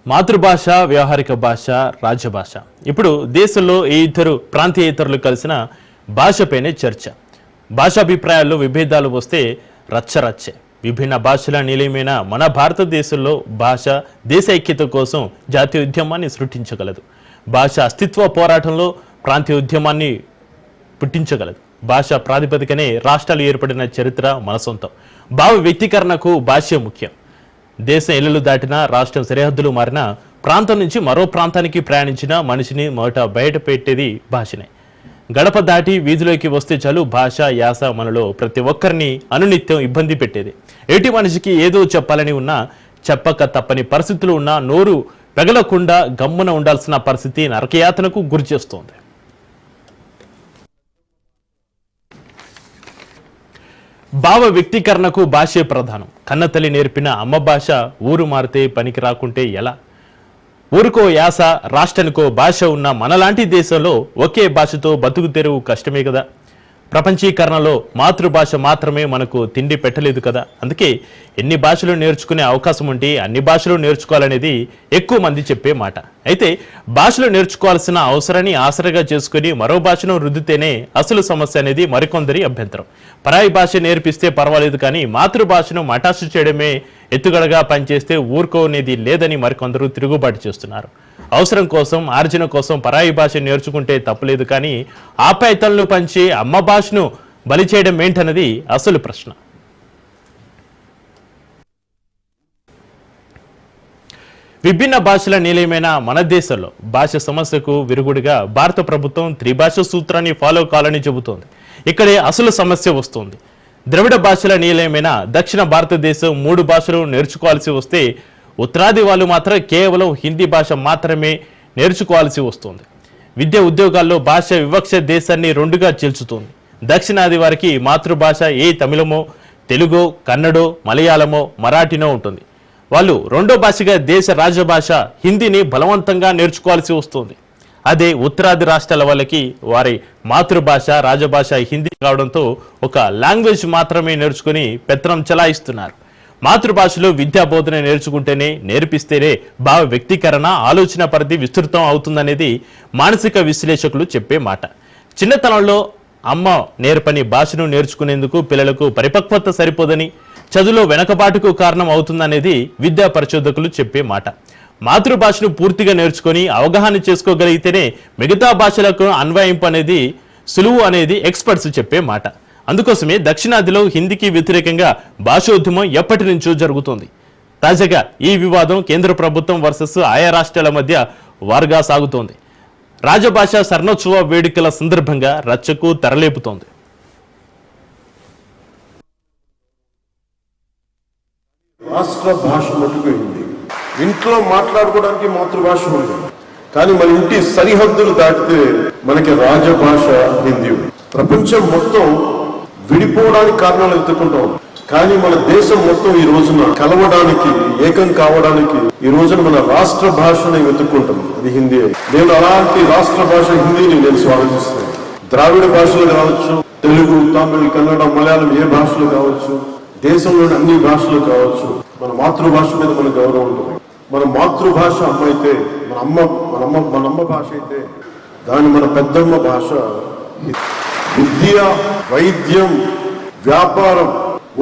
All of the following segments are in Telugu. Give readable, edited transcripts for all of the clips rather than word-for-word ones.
మాతృభాష, వ్యవహారిక భాష, రాజ్యభాష. ఇప్పుడు దేశంలో ఈ ఇద్దరు ప్రాంతీయేతరులు కలిసిన భాషపైనే చర్చ. భాషాభిప్రాయాల్లో విభేదాలు వస్తే రచ్చరచ్చే. విభిన్న భాషల నిలయమైన మన భారతదేశంలో భాష దేశ ఐక్యత కోసం జాతీయ ఉద్యమాన్ని సృష్టించగలదు. భాష అస్తిత్వ పోరాటంలో ప్రాంతీయ ఉద్యమాన్ని పుట్టించగలదు. భాష ప్రాతిపదికనే రాష్ట్రాలు ఏర్పడిన చరిత్ర మన సొంతం. భావ వ్యక్తీకరణకు భాషే ముఖ్యం. దేశం ఎల్లులు దాటినా, రాష్ట్రం సరిహద్దులు మారినా, ప్రాంతం నుంచి మరో ప్రాంతానికి ప్రయాణించిన మనిషిని మొదట బయట పెట్టేది భాషనే. గడప దాటి వీధిలోకి వస్తే చాలు భాష, యాస మనలో ప్రతి ఒక్కరిని అనునిత్యం ఇబ్బంది పెట్టేది. ఏటి మనిషికి ఏదో చెప్పాలని ఉన్నా, చెప్పక తప్పని పరిస్థితులు ఉన్నా నోరు పెగలకుండా గమ్మున ఉండాల్సిన పరిస్థితి నరకయాతనకు గురి చేస్తోంది. భావ వ్యక్తీకరణకు భాషే ప్రధానం. కన్నతల్లి నేర్పిన అమ్మ భాష ఊరు మారితే పనికి రాకుంటే ఎలా? ఊరుకో యాస, రాష్ట్రానికో భాష ఉన్న మనలాంటి దేశంలో ఒకే భాషతో బతుకు తెరువు కష్టమే కదా. ప్రపంచీకరణలో మాతృభాష మాత్రమే మనకు తిండి పెట్టలేదు కదా. అందుకే ఎన్ని భాషలు నేర్చుకునే అవకాశం ఉంటే అన్ని భాషలు నేర్చుకోవాలనేది ఎక్కువ మంది చెప్పే మాట. అయితే భాషలు నేర్చుకోవాల్సిన అవసరాన్ని ఆసరగా చేసుకుని మరో భాషను రుద్దితేనే అసలు సమస్య అనేది మరికొందరి అభ్యంతరం. పరాయి భాష నేర్పిస్తే పర్వాలేదు, కానీ మాతృభాషను మటాసు చేయడమే ఎత్తుగడగా పనిచేస్తే ఊరుకోనేది లేదని మరికొందరు తిరుగుబాటు చేస్తున్నారు. అవసరం కోసం, ఆర్జన కోసం పరాయి భాష నేర్చుకుంటే తప్పులేదు, కానీ ఆప్యాయతలను పంచి అమ్మ భాషను బలి చేయడం ఏంటన్నది అసలు ప్రశ్న. విభిన్న భాషల నిలయమైన మన దేశంలో భాష సమస్యకు విరుగుడుగా భారత ప్రభుత్వం త్రిభాష సూత్రాన్ని ఫాలో కావాలని చెబుతోంది. ఇక్కడే అసలు సమస్య వస్తుంది. ద్రవిడ భాషల నిలయమైన దక్షిణ భారతదేశం 3 భాషలు నేర్చుకోవాల్సి వస్తే ఉత్తరాది వాళ్ళు మాత్రం కేవలం హిందీ భాష మాత్రమే నేర్చుకోవాల్సి వస్తుంది. విద్యా ఉద్యోగాల్లో భాష వివక్ష దేశాన్ని 2గా చీల్చుతుంది. దక్షిణాది వారికి మాతృభాష ఏ తమిళమో, తెలుగో, కన్నడో, మలయాళమో, మరాఠీనో ఉంటుంది. వాళ్ళు రెండో భాషగా దేశ రాజభాష హిందీని బలవంతంగా నేర్చుకోవాల్సి వస్తుంది. అదే ఉత్తరాది రాష్ట్రాల వాళ్ళకి వారి మాతృభాష, రాజభాష హిందీ కావడంతో ఒక లాంగ్వేజ్ మాత్రమే నేర్చుకుని పెత్తనం చెలాయిస్తున్నారు. మాతృభాషలో విద్యా బోధన నేర్పిస్తేనే భావ వ్యక్తీకరణ, ఆలోచన పరిధి విస్తృతం అవుతుందనేది మానసిక విశ్లేషకులు చెప్పే మాట. చిన్నతనంలో అమ్మ నేర్పని భాషను నేర్చుకునేందుకు పిల్లలకు పరిపక్వత సరిపోదని, చదువులో వెనకబాటుకు కారణం అవుతుందనేది విద్యా పరిశోధకులు చెప్పే మాట. మాతృభాషను పూర్తిగా నేర్చుకొని అవగాహన చేసుకోగలిగితేనే మిగతా భాషలకు అన్వయింపు అనేది సులువు అనేది ఎక్స్పర్ట్స్ చెప్పే మాట. అందుకోసమే దక్షిణాదిలో హిందీకి వ్యతిరేకంగా భాషోద్యమం ఎప్పటి నుంచో జరుగుతోంది. తాజాగా ఈ వివాదం కేంద్ర ప్రభుత్వం వర్సెస్ ఆయా రాష్ట్రాల మధ్య వారుగా సాగుతోంది. రాజభాష స్వర్ణోత్సవ వేడుకల సందర్భంగా రచ్చకు తెరలేపుతోంది. రాష్ట్ర భాష మట్టుకుంది. ఇంట్లో మాట్లాడుకోవడానికి మాతృభాష ఉంది, కానీ మన ఇంటి సరిహద్దులు దాటితే మనకి రాజభాష హిందీ. ప్రపంచం మొత్తం విడిపోవడానికి కారణాలు ఎత్తుకుంటాం, కానీ మన దేశం మొత్తం ఈ రోజున కలవడానికి, ఏకం కావడానికి ఈ రోజున మన రాష్ట్ర భాషని వెతుక్కుంటాం, అది హిందీ. నేను అలాంటి రాష్ట్ర భాష హిందీని నేను స్వాగతిస్తాను. ద్రావిడ భాషలు కావచ్చు, తెలుగు, తమిళ్, కన్నడ, మలయాళం, ఏ భాషలు కావచ్చు, దేశంలోని అన్ని భాషలు కావచ్చు, మన మాతృభాష మీద మన గౌరవం ఉంటుంది. మన మాతృభాష అమ్మ అయితే, మన అమ్మ భాష అయితే దాని మన పెద్దమ్మ భాష. విద్య, వైద్యం, వ్యాపారం,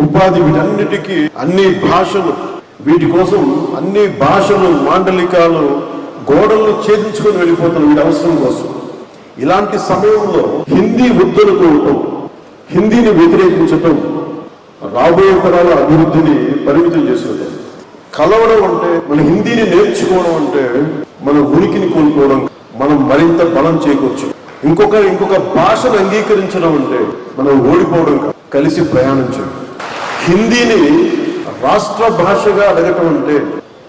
ఉపాధి, వీటన్నిటికీ అన్ని భాషలు, వీటి కోసం అన్ని భాషలు, మాండలికాలు, గోడలను ఛేదించుకొని వెళ్ళిపోతున్న వీటి అవసరం కోసం. ఇలాంటి సమయంలో హిందీ వద్దనుకోవటం, హిందీని వ్యతిరేకించటం రాబోయే తరాల అభివృద్ధిని పరిమితం చేసుకోవడం. కలవడం అంటే, మన హిందీని నేర్చుకోవడం అంటే మన ఉనికిని కోల్పోవడం, మనం మరింత బలం చేకూర్చు. ఇంకొక భాషను అంగీకరించడం అంటే మనం ఓడిపోవడం, కలిసి ప్రయాణించడం. హిందీని రాష్ట్ర భాషగా అడగటం అంటే,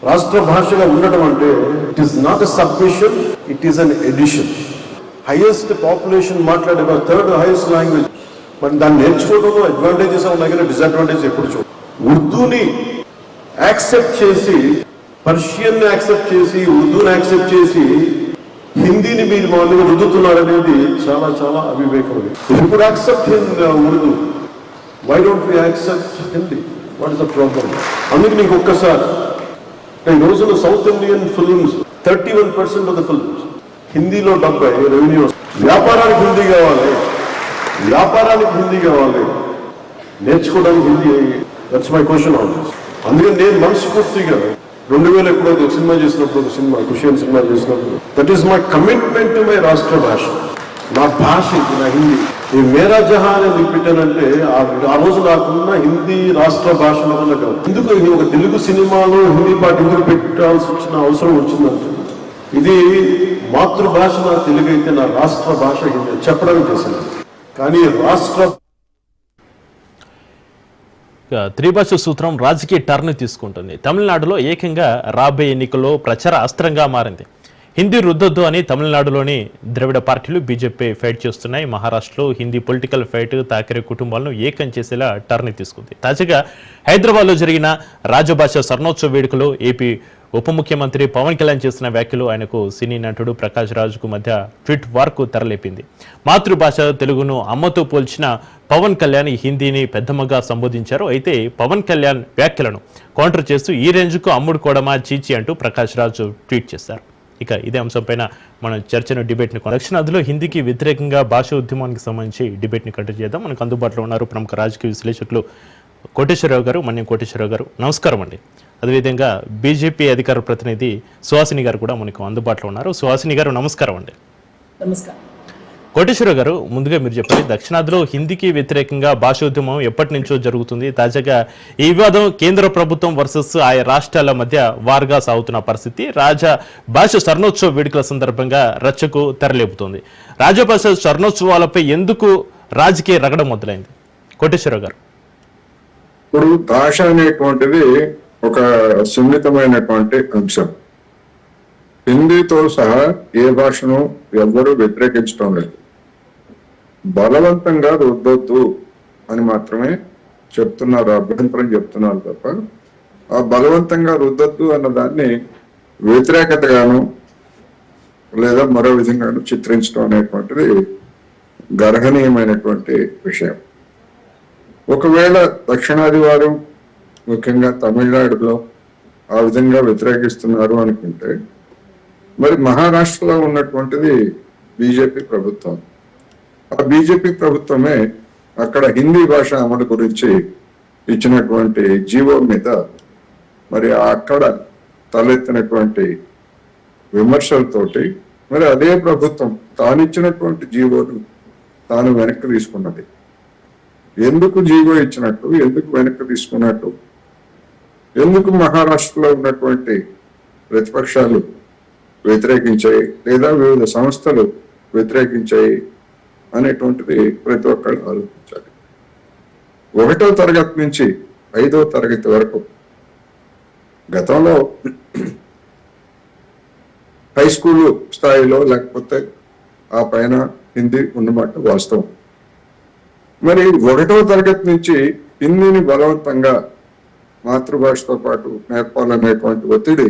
రాష్ట్ర భాషగా ఉండటం అంటే it is not a submission, it is an edition. Highest population మాట్లాడే 3rd హైయెస్ట్ లాంగ్వేజ్. మరి దాన్ని నేర్చుకోవడంలో అడ్వాంటేజెస్ ఉన్నాయి, కానీ డిసడ్వాంటేజ్ ఎప్పుడు చూడ. ఉర్దూని యాక్సెప్ట్ చేసి, పర్షియన్ యాక్సెప్ట్ చేసి, ఉర్దూని యాక్సెప్ట్ చేసి హిందీని మీరు మామూలుగా రుద్దుతున్నారనేది చాలా చాలా అవివేకం. ఇప్పుడు accept Urdu, why don't we accept Hindi? What is the problem? అందుకు నీకు ఒక్కసారి ఈ రోజున South Indian films 31% of the films హిందీలో 70 రెవెన్యూ. వ్యాపారానికి హిందీ కావాలి, నేర్చుకోవడానికి Hindi. That's my question on this. అందుకని నేను మనస్ఫూర్తిగా 2000 ఎప్పుడో ఒక సినిమా చేసినప్పుడు, ఖుషియన్ సినిమా చేసినప్పుడు, that is my commitment to my రాష్ట్ర భాష, నా భాష ఇది, నా హిందీ. ఈ మేరా జహాన్ అని పెట్టానంటే ఆ రోజు నాకున్న హిందీ రాష్ట్ర భాష వల్ల కాదు. ఎందుకు ఒక తెలుగు సినిమాలో హిందీ పాట ఎందుకు పెట్టాల్సి వచ్చిన అవసరం వచ్చిందంటే, ఇది మాతృభాష నా తెలుగు అయితే నా రాష్ట్ర భాష హిందీ చెప్పడానికి చేసింది. కానీ రాష్ట్ర త్రిభాష సూత్రం రాజకీయ టర్న్ తీసుకుంటుంది. తమిళనాడులో ఏకంగా రాబోయే ఎన్నికల్లో ప్రచార అస్త్రంగా మారింది. హిందీ రుద్దొద్దు అని తమిళనాడులోని ద్రవిడ పార్టీలు బీజేపీ ఫైట్ చేస్తున్నాయి. మహారాష్ట్రలో హిందీ పొలిటికల్ ఫైట్ తాకరే కుటుంబాలను ఏకం చేసేలా టర్న్ తీసుకుంది. తాజాగా హైదరాబాద్లో జరిగిన రాజభాష స్వర్ణోత్సవ వేడుకలో ఏపీ ఉప ముఖ్యమంత్రి పవన్ కళ్యాణ్ చేసిన వ్యాఖ్యలు ఆయనకు సినీ నటుడు ప్రకాష్ రాజుకు మధ్య ట్వీట్ వార్కు తెరలేపింది. మాతృభాష తెలుగును అమ్మతో పోల్చిన పవన్ కళ్యాణ్ హిందీని పెద్దమ్మగా సంబోధించారు. అయితే పవన్ కళ్యాణ్ వ్యాఖ్యలను కౌంటర్ చేస్తూ ఈ రేంజ్కు అమ్ముడు కోడమా చీచి అంటూ ప్రకాష్ రాజు ట్వీట్ చేశారు. ఇక ఇదే అంశంపైన మనం చర్చను, డిబేట్ని దక్షిణాదిలో హిందీకి వ్యతిరేకంగా భాష ఉద్యమానికి సంబంధించి డిబేట్ని కంటిన్యూ చేద్దాం. మనకు అందుబాటులో ఉన్నారు ప్రముఖ రాజకీయ విశ్లేషకులు కోటేశ్వరరావు గారు, మన్యం కోటేశ్వరరావు గారు. నమస్కారం అండి. అదేవిధంగా బీజేపీ అధికార ప్రతినిధి సుహాసిని గారు కూడా మనకు అందుబాటులో ఉన్నారు. సుహాసిని గారు నమస్కారం అండి. నమస్కారం. కోటేశ్వరరావు గారు, ముందుగా మీరు చెప్పండి, దక్షిణాదిలో హిందీకి వ్యతిరేకంగా భాషోద్యమం ఎప్పటి నుంచో జరుగుతుంది. తాజాగా ఈ వివాదం కేంద్ర ప్రభుత్వం వర్సెస్ ఆయా రాష్ట్రాల మధ్య వార్గా సాగుతున్న పరిస్థితి భాష స్వర్ణోత్సవ వేడుకల సందర్భంగా రచ్చకు తెరలేపుతోంది. రాజభాష స్వర్ణోత్సవాలపై ఎందుకు రాజకీయ రగడ మొదలైంది? కోటేశ్వరరావు గారు. ఇప్పుడు భాష అనేటువంటిది ఒక సున్నితమైనటువంటి అంశం. హిందీతో సహా ఏ భాషను ఎవ్వరూ వ్యతిరేకించడం లేదు. బలవంతంగా రుద్దొద్దు అని మాత్రమే చెప్తున్నారు, అభ్యంతరం చెప్తున్నారు తప్ప ఆ బలవంతంగా రుద్దొద్దు అన్న దాన్ని వ్యతిరేకతగాను లేదా మరో విధంగాను చిత్రించడం అనేటువంటిది గర్హనీయమైనటువంటి విషయం. ఒకవేళ దక్షిణాది వారు ముఖ్యంగా తమిళనాడులో ఆ విధంగా వ్యతిరేకిస్తున్నారు అనుకుంటే, మరి మహారాష్ట్రలో ఉన్నటువంటిది బీజేపీ ప్రభుత్వం. ఆ బీజేపీ ప్రభుత్వమే అక్కడ హిందీ భాష అమలు గురించి ఇచ్చినటువంటి జీవో మీద మరి అక్కడ తలెత్తినటువంటి విమర్శలతోటి మరి అదే ప్రభుత్వం తానిచ్చినటువంటి జీవోను తాను వెనక్కి తీసుకున్నది. ఎందుకు జీవో ఇచ్చినట్టు, ఎందుకు వెనక్కి తీసుకున్నట్టు, ఎందుకు మహారాష్ట్రలో ఉన్నటువంటి ప్రతిపక్షాలు వ్యతిరేకించాయి లేదా వివిధ సంస్థలు వ్యతిరేకించాయి అనేటువంటిది ప్రతి ఒక్కళ్ళు ఆలోచించాలి. 1వ తరగతి నుంచి 5వ తరగతి వరకు గతంలో హై స్కూల్ స్థాయిలో లేకపోతే ఆ పైన హిందీ ఉన్నమాట వాస్తవం. మరి 1వ తరగతి నుంచి హిందీని బలవంతంగా మాతృభాషతో పాటు నేర్పాలనేటువంటి ఒత్తిడి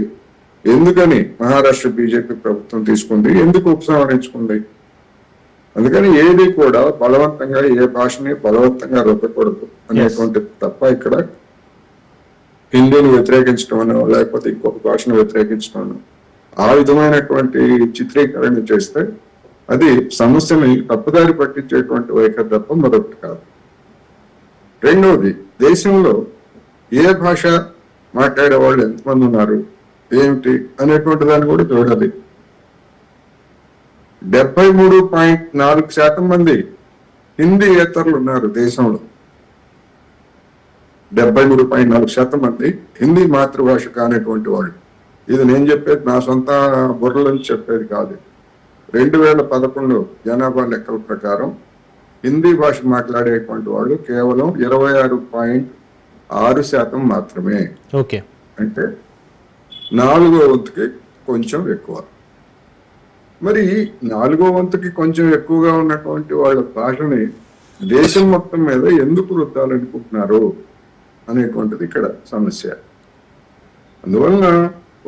ఎందుకని మహారాష్ట్ర బీజేపీ ప్రభుత్వం తీసుకుంది, ఎందుకు ఉపసంహరించుకుంది? అందుకని ఏది కూడా బలవంతంగా ఏ భాషని బలవంతంగా రుద్దకూడదు అనేటువంటి తప్ప ఇక్కడ హిందీని వ్యతిరేకించడం లేకపోతే ఇంకొక భాషను వ్యతిరేకించడం ఆ విధమైనటువంటి చిత్రీకరణ చేస్తే అది సమస్యని తప్పుదారి పట్టించేటువంటి వైఖరి తప్ప మరొకటి కాదు. రెండవది, దేశంలో ఏ భాష మాట్లాడే వాళ్ళు ఎంతమంది ఉన్నారు, ఏమిటి అనేటువంటి దాన్ని కూడా చూడాలి. 73.4% మంది హిందీ ఏతరులు ఉన్నారు దేశంలో. 73.4% మంది హిందీ మాతృభాష కానిటువంటి వాళ్ళు. ఇది నేను చెప్పేది నా సొంత బుర్రలను చెప్పేది కాదు. 2011 జనాభా లెక్కల ప్రకారం హిందీ భాష మాట్లాడేటువంటి వాళ్ళు కేవలం 26.6% మాత్రమే. ఓకే, అంటే 4వ వంతుకి కొంచెం ఎక్కువ. మరి 4వ వంతుకి కొంచెం ఎక్కువగా ఉన్నటువంటి వాళ్ళ భాషని దేశం మొత్తం మీద ఎందుకు రుద్దాలనుకుంటున్నారు అనేటువంటిది ఇక్కడ సమస్య. అందువలన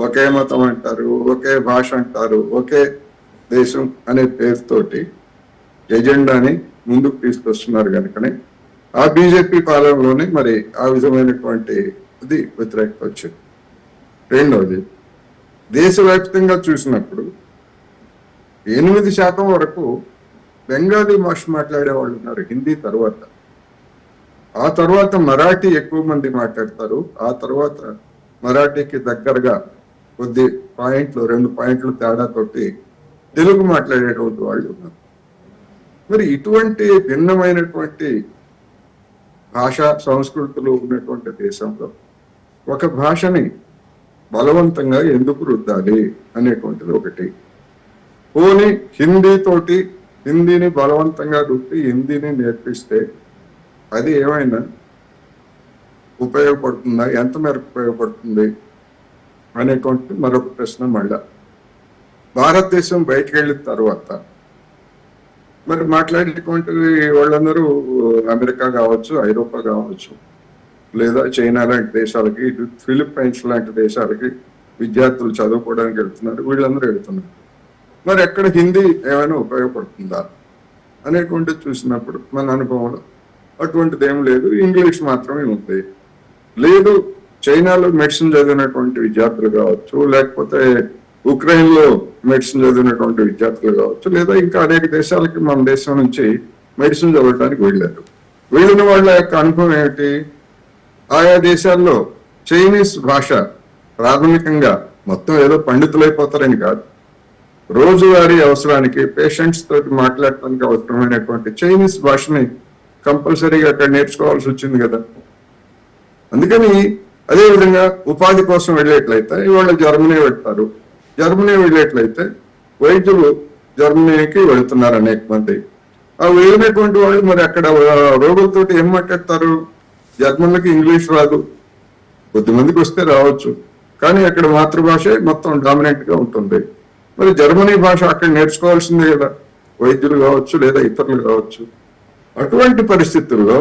ఒకే మతం అంటారు, ఒకే భాష అంటారు, ఒకే దేశం అనే పేరుతోటి ఎజెండాని ముందుకు తీసుకొస్తున్నారు కనుకనే ఆ బీజేపీ పాలనలోనే మరి ఆ విధమైనటువంటి ఇది వ్యతిరేకత వచ్చింది. రెండవది, దేశవ్యాప్తంగా చూసినప్పుడు 8% వరకు బెంగాలీ భాష మాట్లాడే వాళ్ళు ఉన్నారు హిందీ తర్వాత. ఆ తర్వాత మరాఠీ ఎక్కువ మంది మాట్లాడతారు. ఆ తర్వాత మరాఠీకి దగ్గరగా కొద్ది పాయింట్లు 2 పాయింట్లు తేడాతోటి తెలుగు మాట్లాడేటువంటి వాళ్ళు ఉన్నారు. మరి ఇటువంటి భిన్నమైనటువంటి భాషా సంస్కృతులు ఉన్నటువంటి దేశంలో ఒక భాషని బలవంతంగా ఎందుకు రుద్దాలి అనేటువంటిది ఒకటి. పోనీ హిందీని బలవంతంగా రుద్ది హిందీని నేర్పిస్తే అది ఏమైనా ఉపయోగపడుతుందా, ఎంత మేరకు ఉపయోగపడుతుంది అనేటువంటి మరొక ప్రశ్న. మళ్ళా భారతదేశం బయటకు వెళ్ళిన తర్వాత మరి మాట్లాడేటువంటి వాళ్ళందరూ అమెరికా కావచ్చు, ఐరోపా కావచ్చు, లేదా చైనా లాంటి దేశాలకి, ఫిలిప్పైన్స్ లాంటి దేశాలకి విద్యార్థులు చదువుకోవడానికి వెళ్తున్నారు. వీళ్ళందరూ వెళ్తున్నారు. మరి ఎక్కడ హిందీ ఏమైనా ఉపయోగపడుతుందా అనేటువంటి చూసినప్పుడు మన అనుభవంలో అటువంటిది ఏం లేదు. ఇంగ్లీష్ మాత్రమే ఉంది. లేదు, చైనాలో మెడిసిన్ చదివినటువంటి విద్యార్థులు కావచ్చు, లేకపోతే ఉక్రెయిన్ లో మెడిసిన్ చదివినటువంటి విద్యార్థులు కావచ్చు, లేదా ఇంకా అనేక దేశాలకి మన దేశం నుంచి మెడిసిన్ చదవడానికి వెళ్ళారు. వెళ్ళిన వాళ్ళ యొక్క అనుభవం ఏమిటి? ఆయా దేశాల్లో చైనీస్ భాష ప్రాథమికంగా మొత్తం ఏదో పండితులైపోతారని కాదు, రోజువారీ అవసరానికి పేషెంట్స్ తోటి మాట్లాడటానికి అవసరమైనటువంటి చైనీస్ భాషని కంపల్సరీగా అక్కడ నేర్చుకోవాల్సి వచ్చింది కదా. అందుకని అదేవిధంగా ఉపాధి కోసం వెళ్ళేట్లయితే ఇవాళ జర్మనీ వెళ్తారు. జర్మనీ వెళ్ళేట్లయితే వైద్యులు జర్మనీకి వెళుతున్నారు అనేక మంది. ఆ వెళ్ళినటువంటి వాళ్ళు మరి అక్కడ రోగులతోటి ఏం మాట్లాడతారు? జర్మన్లకి ఇంగ్లీష్ రాదు, కొద్దిమందికి వస్తే రావచ్చు, కానీ అక్కడ మాతృభాష మొత్తం డామినెంట్ గా ఉంటుంది. మరి జర్మనీ భాష అక్కడ నేర్చుకోవాల్సిందే కదా, వైద్యులు కావచ్చు లేదా ఇతరులు కావచ్చు. అటువంటి పరిస్థితుల్లో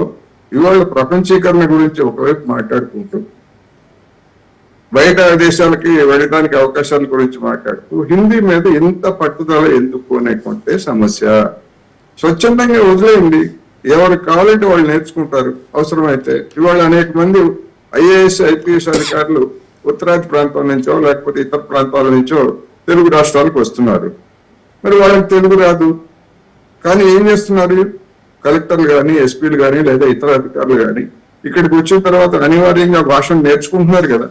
ఇవాళ ప్రపంచీకరణ గురించి ఒకవైపు మాట్లాడుకుంటూ బయట దేశాలకి వెళ్ళడానికి అవకాశాల గురించి మాట్లాడుతూ హిందీ మీద ఎంత పట్టుదల ఎందుకు అనేటువంటి సమస్య. స్వచ్ఛందంగా వదిలేయండి, ఎవరికి కావాలంటే వాళ్ళు నేర్చుకుంటారు. అవసరమైతే ఇవాళ అనేక మంది IAS IPS అధికారులు ఉత్తరాది ప్రాంతం నుంచో లేకపోతే ఇతర ప్రాంతాల నుంచో తెలుగు రాష్ట్రాలకు వస్తున్నారు. మరి వాళ్ళకి తెలుగు రాదు, కానీ ఏం చేస్తున్నారు? కలెక్టర్లు కానీ, ఎస్పీలు కానీ, లేదా ఇతర అధికారులు కానీ ఇక్కడికి వచ్చిన తర్వాత అనివార్యంగా భాషను నేర్చుకుంటున్నారు కదా.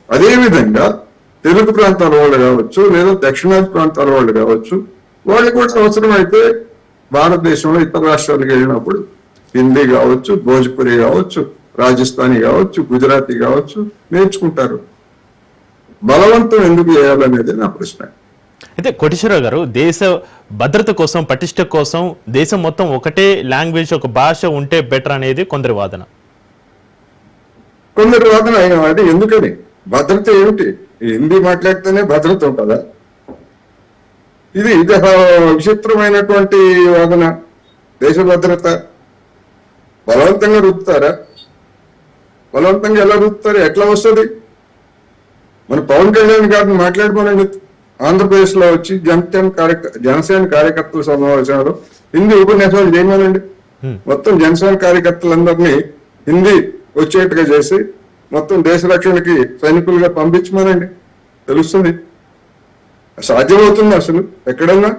అదేవిధంగా తెలుగు ప్రాంతాల వాళ్ళు కావచ్చు, లేదా దక్షిణాది ప్రాంతాల వాళ్ళు కావచ్చు, వాళ్ళు కూడా అవసరమైతే భారతదేశంలో ఇతర రాష్ట్రాలకు వెళ్ళినప్పుడు హిందీ కావచ్చు, భోజ్పురి కావచ్చు, రాజస్థానీ కావచ్చు, గుజరాతీ కావచ్చు నేర్చుకుంటారు. బలవంతం ఎందుకు చేయాలనేది నా ప్రశ్న. అయితే కోటేశ్వరరావు గారు, దేశ భద్రత కోసం, పటిష్ట కోసం దేశం మొత్తం ఒకటే లాంగ్వేజ్, ఒక భాష ఉంటే బెటర్ అనేది కొందరి వాదన. కొందరి వాదన అయిన అది ఎందుకని? భద్రత ఏమిటి? హిందీ మాట్లాడితేనే భద్రత ఉంటుందా? ఇది విచిత్రమైనటువంటి వాదన. దేశ భద్రత బలవంతంగా రుద్దుతారా? బలవంతంగా ఎలా రుద్దుతారు? ఎట్లా వస్తుంది? మన పవన్ కళ్యాణ్ గారిని మాట్లాడుకోనండి, ఆంధ్రప్రదేశ్ లో వచ్చి జనసేన కార్యకర్తల సమావేశంలో హిందీ ఉపన్యాసాలు చేయమనండి. మొత్తం జనసేన కార్యకర్తలందరినీ హిందీ వచ్చేట్టుగా చేసి మొత్తం దేశ రక్షణకి సైనికులుగా పంపించమనండి, తెలుస్తుంది. సాధ్యమవుతుంది అసలు ఎక్కడన్నా?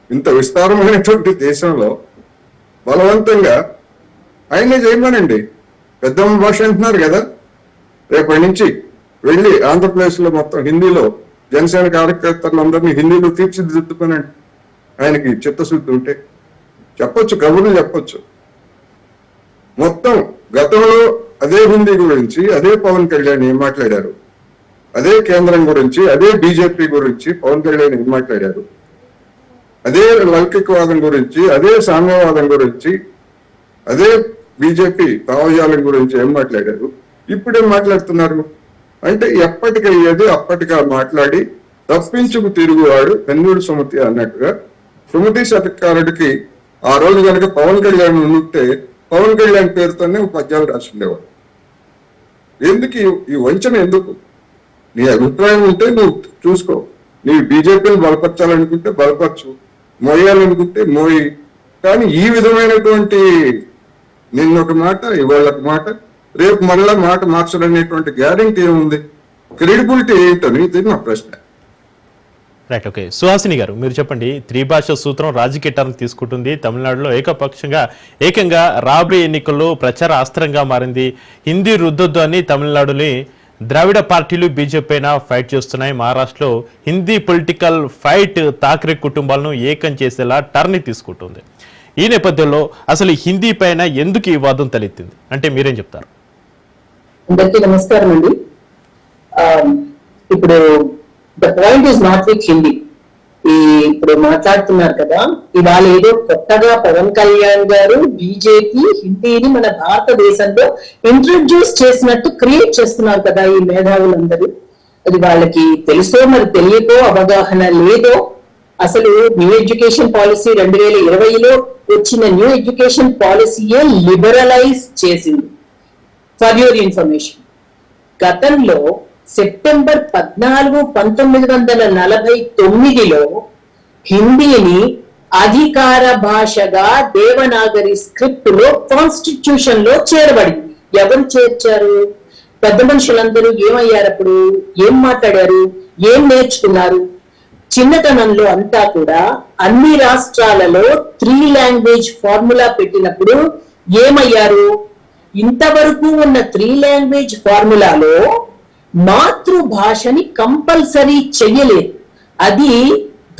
ఇంత విస్తారమైనటువంటి దేశంలో బలవంతంగా ఆయనే చేయమనండి. పెద్దమ్మ భాష అంటున్నారు కదా, రేపటి నుంచి వెళ్ళి ఆంధ్రప్రదేశ్ లో మొత్తం హిందీలో జనసేన కార్యకర్తలందరినీ హిందీలో తీర్చిదిద్దుకోనండి. ఆయనకి చిత్తశుద్ధి ఉంటే చెప్పొచ్చు, కబుర్లు చెప్పొచ్చు. మొత్తం గతంలో అదే హిందీ గురించి అదే పవన్ కళ్యాణ్ ఏం మాట్లాడారు, అదే కేంద్రం గురించి, అదే బీజేపీ గురించి పవన్ కళ్యాణ్ ఏం మాట్లాడారు, అదే లౌకికవాదం గురించి, అదే సామ్యవాదం గురించి, అదే బీజేపీ భావజాలం గురించి ఏం మాట్లాడారు, ఇప్పుడేం మాట్లాడుతున్నారు? అంటే ఎప్పటికయ్యేది అప్పటిగా మాట్లాడి తప్పించుకు తిరుగువాడు కన్నుడు సుమతి అన్నట్టుగా సుమతి శతకారుడికి ఆ రోజు కనుక పవన్ కళ్యాణ్ ఉంటే పవన్ కళ్యాణ్ పేరుతోనే పద్యాలు రాసిండేవాడు. ఎందుకు ఈ వంచన? ఎందుకు? నీ అభిప్రాయం ఉంటే నువ్వు చూసుకో. నీ బీజేపీని బలపరచాలనుకుంటే బలపరచు, మోయాలనుకుంటే మోయి. కానీ ఈ విధమైనటువంటి నిన్నొక మాట, ఇవాళ ఒక మాట, రేపు మళ్ళా మాట మార్చాలనేటువంటి గ్యారెంటీ ఏముంది? క్రెడిబిలిటీ ఏంటని ఇది నా ప్రశ్న. Right, okay. సుహాసిని గారు, మీరు చెప్పండి. త్రిభాష సూత్రం రాజకీయ టర్న్ తీసుకుంటుంది. తమిళనాడులో ఏకంగా రాబోయే ఎన్నికల్లో ప్రచార అస్త్రంగా మారింది. హిందీ రుద్దొద్దు అని తమిళనాడుని ద్రావిడ పార్టీలు బీజేపీ అయినా ఫైట్ చేస్తున్నాయి. మహారాష్ట్రలో హిందీ పొలిటికల్ ఫైట్ థాకరే కుటుంబాలను ఏకం చేసేలా టర్న్ తీసుకుంటుంది. ఈ నేపథ్యంలో అసలు హిందీ పైన ఎందుకు ఈ వాదం తలెత్తింది అంటే మీరేం చెప్తారు? అందరికీ నమస్కారం అండి. ఇప్పుడు the point is not with Hindi. ఇప్పుడు మాట్లాడుతున్నారు కదా, ఇవాళ ఏదో కొత్తగా పవన్ కళ్యాణ్ గారు బీజేపీ హిందీని మన భారతదేశంలో ఇంట్రడ్యూస్ చేసినట్టు క్రియేట్ చేస్తున్నారు కదా ఈ మేధావులందరూ. అది వాళ్ళకి తెలుసో మరి తెలియకో, అవగాహన లేదో. అసలు న్యూ ఎడ్యుకేషన్ పాలసీ 2020లో వచ్చిన న్యూ ఎడ్యుకేషన్ పాలసీయే లిబరలైజ్ చేసింది. ఫర్ యువర్ ఇన్ఫర్మేషన్, గతంలో సెప్టెంబర్ 14, 1949లో హిందీని అధికార భాషగా దేవనాగరి స్క్రిప్ట్ లో కాన్స్టిట్యూషన్ లో చేరబడింది. ఎవరు చేర్చారు? పెద్ద మనుషులందరూ ఏమయ్యారు? అప్పుడు ఏం మాట్లాడారు? ఏం నేర్చుకున్నారు? చిన్నతనంలో అంతా కూడా అన్ని రాష్ట్రాలలో 3 లాంగ్వేజ్ ఫార్ములా పెట్టినప్పుడు ఏమయ్యారు? ఇంతవరకు ఉన్న 3 లాంగ్వేజ్ ఫార్ములాలో మాతృభాషని కంపల్సరీ చెయ్యలేదు. అది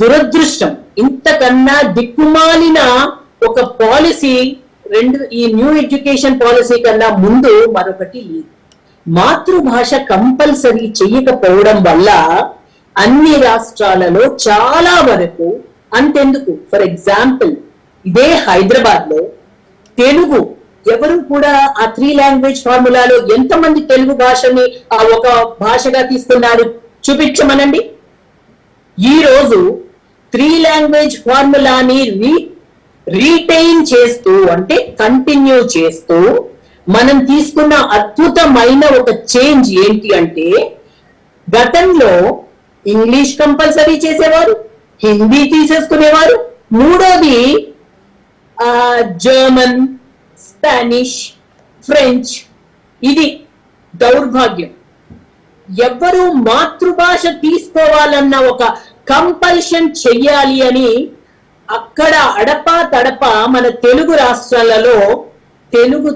దురదృష్టం. ఇంతకన్నా దిక్కుమాలిన ఒక పాలసీ ఈ న్యూ ఎడ్యుకేషన్ పాలసీ కన్నా ముందు మరొకటి లేదు. మాతృభాష కంపల్సరీ చెయ్యకపోవడం వల్ల అన్ని రాష్ట్రాలలో చాలా వరకు, అంతెందుకు, ఫర్ ఎగ్జాంపుల్ ఇదే హైదరాబాద్ లో తెలుగు ఎవరు కూడా ఆ 3 లాంగ్వేజ్ ఫార్ములాలో ఎంతమంది తెలుగు భాషని ఒక భాషగా తీసుకున్నారు? చూపించమనండి. ఈ రోజు 3 లాంగ్వేజ్ ఫార్ములాని రీటైన్ చేస్తూ, అంటే కంటిన్యూ చేస్తూ మనం తీసుకున్న అద్భుతమైన ఒక చేంజ్ ఏంటి అంటే, గతంలో ఇంగ్లీష్ కంపల్సరీ చేసేవారు, హిందీ తీసేసుకునేవారు, మూడోది జర్మన్, స్పానిష్, ఫ్రెంచ్. ఇది దౌర్భాగ్యం. ఎవ్వరూ మాతృభాష తీసుకోవాలన్న ఒక కంపల్షన్ చెయ్యాలి అని అక్కడ అడపా తడపా మన తెలుగు రాష్ట్రాలలో తెలుగు